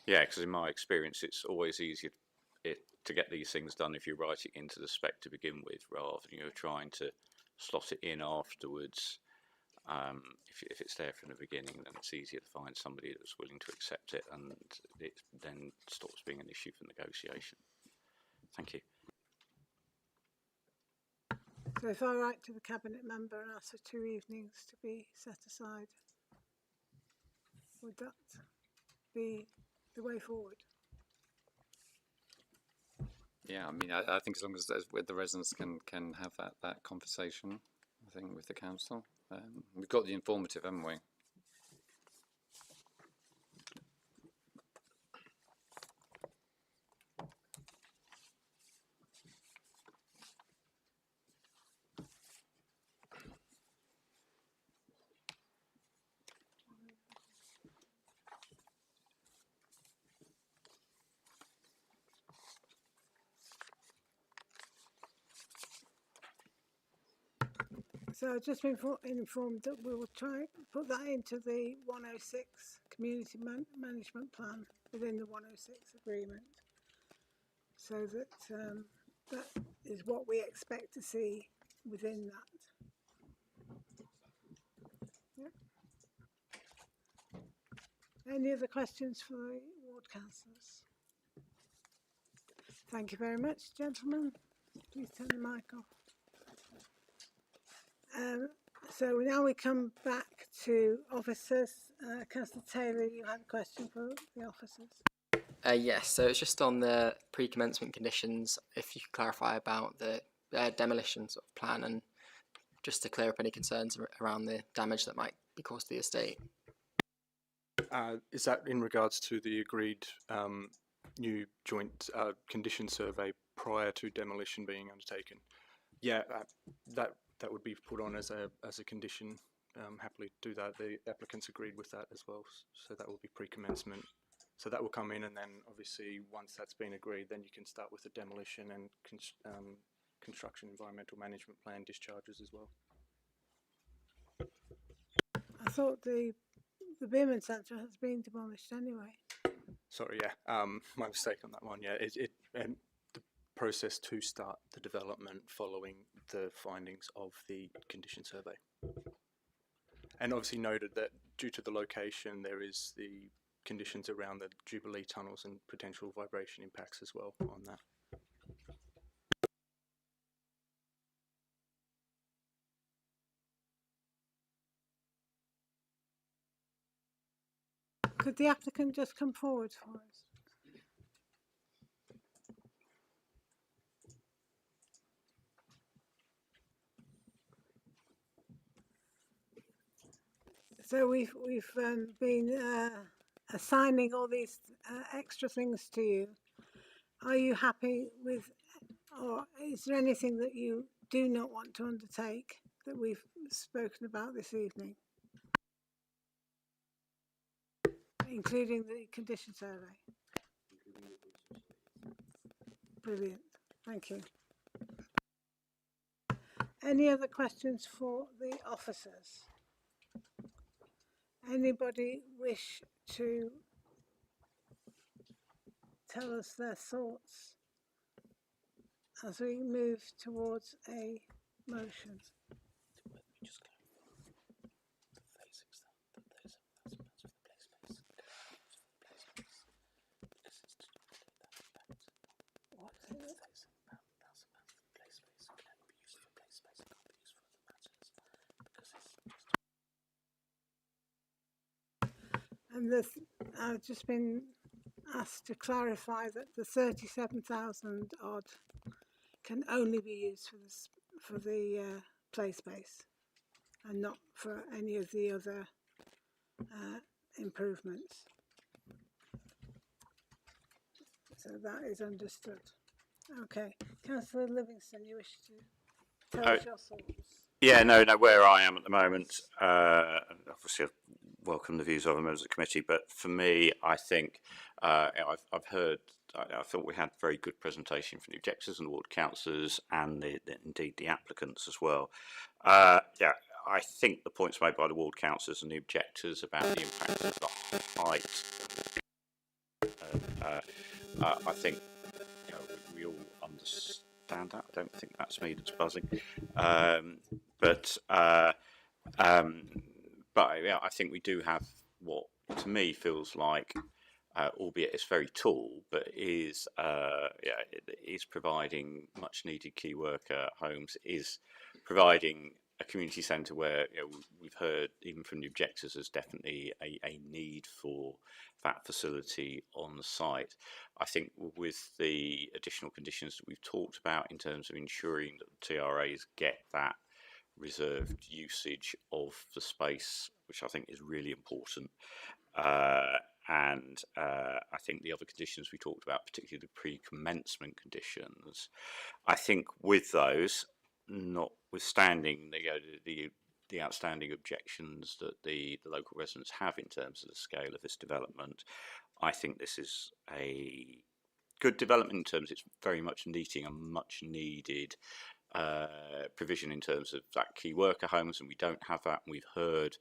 Yeah, because in my experience, it's always easier to get these things done if you write it into the spec to begin with, rather than you're trying to slot it in afterwards. If it's there from the beginning, then it's easier to find somebody that's willing to accept it, and it then stops being an issue for negotiation. Thank you. So if I write to the cabinet member and ask for 2 evenings to be set aside, would that be the way forward? Yeah, I mean, I think as long as the residents can have that conversation, I think with the council, we've got the informative, haven't we? So I've just been informed that we will try put that into the 106 community management plan within the 106 agreement, so that that is what we expect to see within that. Yep. Any other questions for the ward councillors? Thank you very much, gentlemen. Please turn the mic off. So now we come back to officers. Councillor Taylor, you had a question for the officers. Yes, so it's just on the pre-commencement conditions, if you could clarify about the demolition sort of plan and just to clear up any concerns around the damage that might be caused to the estate. Is that in regards to the agreed new joint condition survey prior to demolition being undertaken? Yeah, that would be put on as a condition. Happily do that. The applicants agreed with that as well, so that will be pre-commencement. So that will come in, and then obviously once that's been agreed, then you can start with the demolition and construction environmental management plan discharges as well. I thought the Beerman Centre has been demolished anyway. Sorry, yeah, my mistake on that one. Yeah, the process to start the development following the findings of the condition survey. And obviously noted that due to the location, there is the conditions around the Jubilee tunnels and potential vibration impacts as well on that. Could the applicant just come forward for us? So we've been assigning all these extra things to you. Are you happy with, or is there anything that you do not want to undertake that we've spoken about this evening, including the condition survey? Brilliant, thank you. Any other questions for the officers? Anybody wish to tell us their thoughts as we move towards a motion? And I've just been asked to clarify that the 37,000 odd can only be used for the play space and not for any of the other improvements. So that is understood. Okay, Councillor Livingston, you wish to tell us your thoughts? Yeah, no, where I am at the moment, obviously I welcome the views of the members of the committee, but for me, I think I've heard, I thought we had very good presentation from the objectors and the ward councillors and indeed the applicants as well. Yeah, I think the points made by the ward councillors and the objectors about the impact of the height, I think we all understand that. I don't think that's me that's buzzing, but yeah, I think we do have what to me feels like, albeit it's very tall, but is providing much needed key worker homes, is providing a community centre where we've heard even from the objectors there's definitely a need for that facility on the site. I think with the additional conditions that we've talked about in terms of ensuring that the TRAs get that reserved usage of the space, which I think is really important, and I think the other conditions we talked about, particularly the pre-commencement conditions, I think with those, notwithstanding the outstanding objections that the local residents have in terms of the scale of this development, I think this is a good development in terms it's very much meeting a much needed provision in terms of that key worker homes, and we don't have that. And we've heard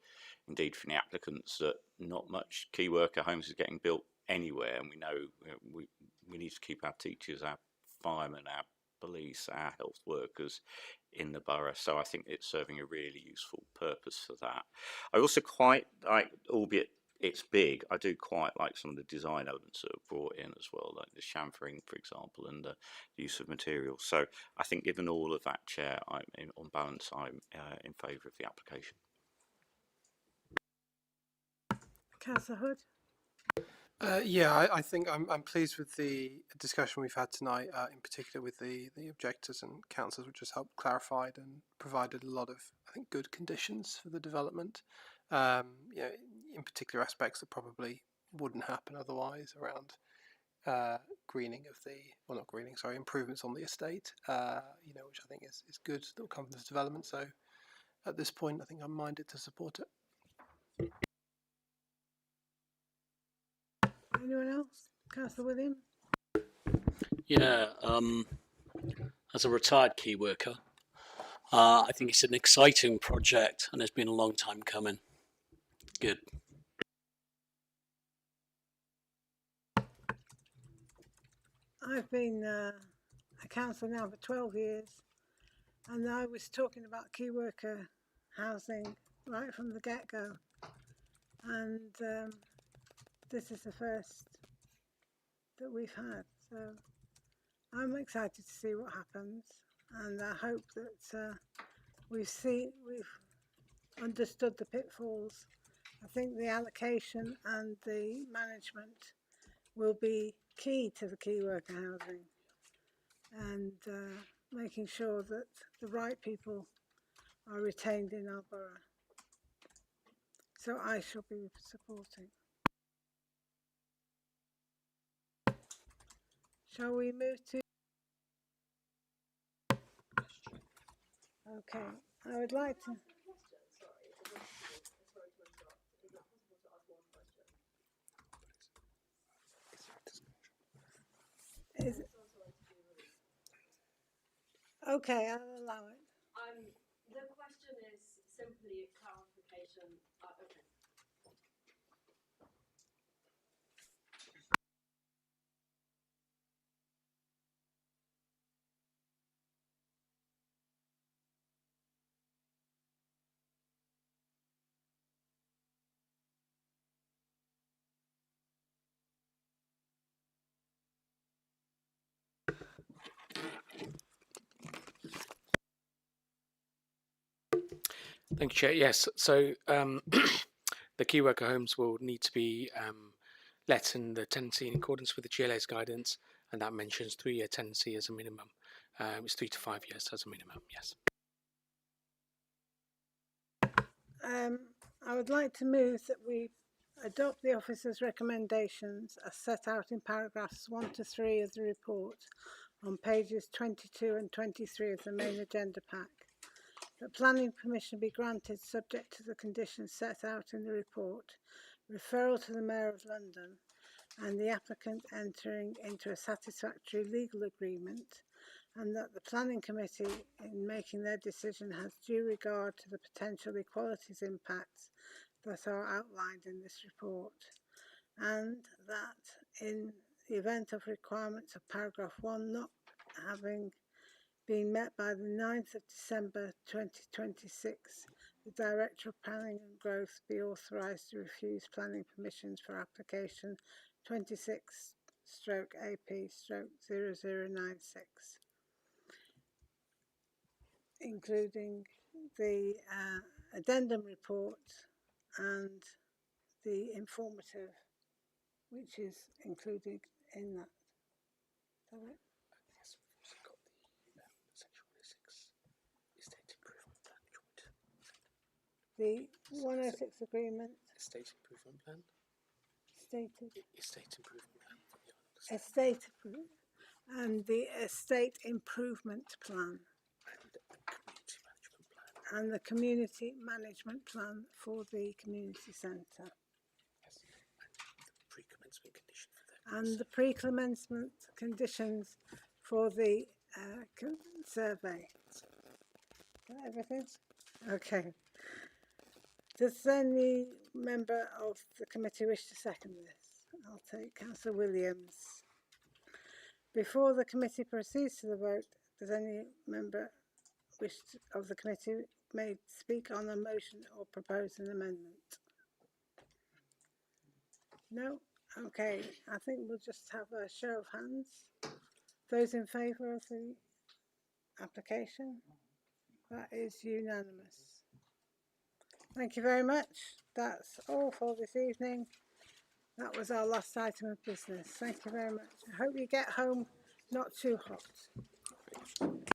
indeed from the applicants that not much key worker homes is getting built anywhere, and we know we need to keep our teachers, our firemen, our police, our health workers in the borough. So I think it's serving a really useful purpose for that. I also quite like, albeit it's big. I do quite like some of the design elements that are brought in as well, like the chamfering, for example, and the use of materials. So I think, given all of that, Chair, on balance, I'm in favour of the application. Councillor Hood. Yeah, I think I'm pleased with the discussion we've had tonight, in particular with the objectors and councillors, which has helped clarified and provided a lot of, I think, good conditions for the development. You know, in particular aspects that probably wouldn't happen otherwise around greening of the, well, not greening, sorry, improvements on the estate. You know, which I think is good that will come from this development. So at this point, I think I'm minded to support it. Anyone else? Councillor Williams? Yeah, as a retired key worker, I think it's an exciting project and it's been a long time coming. Good. I've been a councillor now for 12 years, and I was talking about key worker housing right from the get-go, and this is the first that we've had, so I'm excited to see what happens, and I hope that we've understood the pitfalls. I think the allocation and the management will be key to the key worker housing, and making sure that the right people are retained in our borough. So I shall be supporting. Shall we move to? Okay, I would like to. Is it? Okay, I'll allow it. The question is simply a clarification. Okay. Thank you, Chair. Yes, so the key worker homes will need to be let in the tenancy in accordance with the GLA's guidance, and that mentions 3-year tenancy as a minimum. It's 3 to 5 years as a minimum, yes. I would like to move that we adopt the officer's recommendations as set out in paragraphs 1 to 3 of the report on pages 22 and 23 of the main agenda pack. That planning permission be granted subject to the conditions set out in the report, referral to the Mayor of London, and the applicant entering into a satisfactory legal agreement, and that the Planning Committee, in making their decision, has due regard to the potential equalities impacts that are outlined in this report, and that in the event of requirements of paragraph 1 not having been met by the 9th of December 2026, the Director of Planning and Growth be authorised to refuse planning permissions for application 26/AP/0096, including the addendum report and the informative, which is included in that. Is that right? The 106 agreement. Estate improvement plan. Stated. Estate improvement plan. Estate and the estate improvement plan. And the community management plan for the community centre. Yes. And the pre-commencement condition for them. And the pre-commencement conditions for the survey. Got everything? Okay. Does any member of the committee wish to second this? I'll take Councillor Williams. Before the committee proceeds to the vote, does any member of the committee may speak on a motion or propose an amendment? No? Okay, I think we'll just have a show of hands. Those in favour of the application? That is unanimous. Thank you very much. That's all for this evening. That was our last item of business. Thank you very much. I hope you get home not too hot.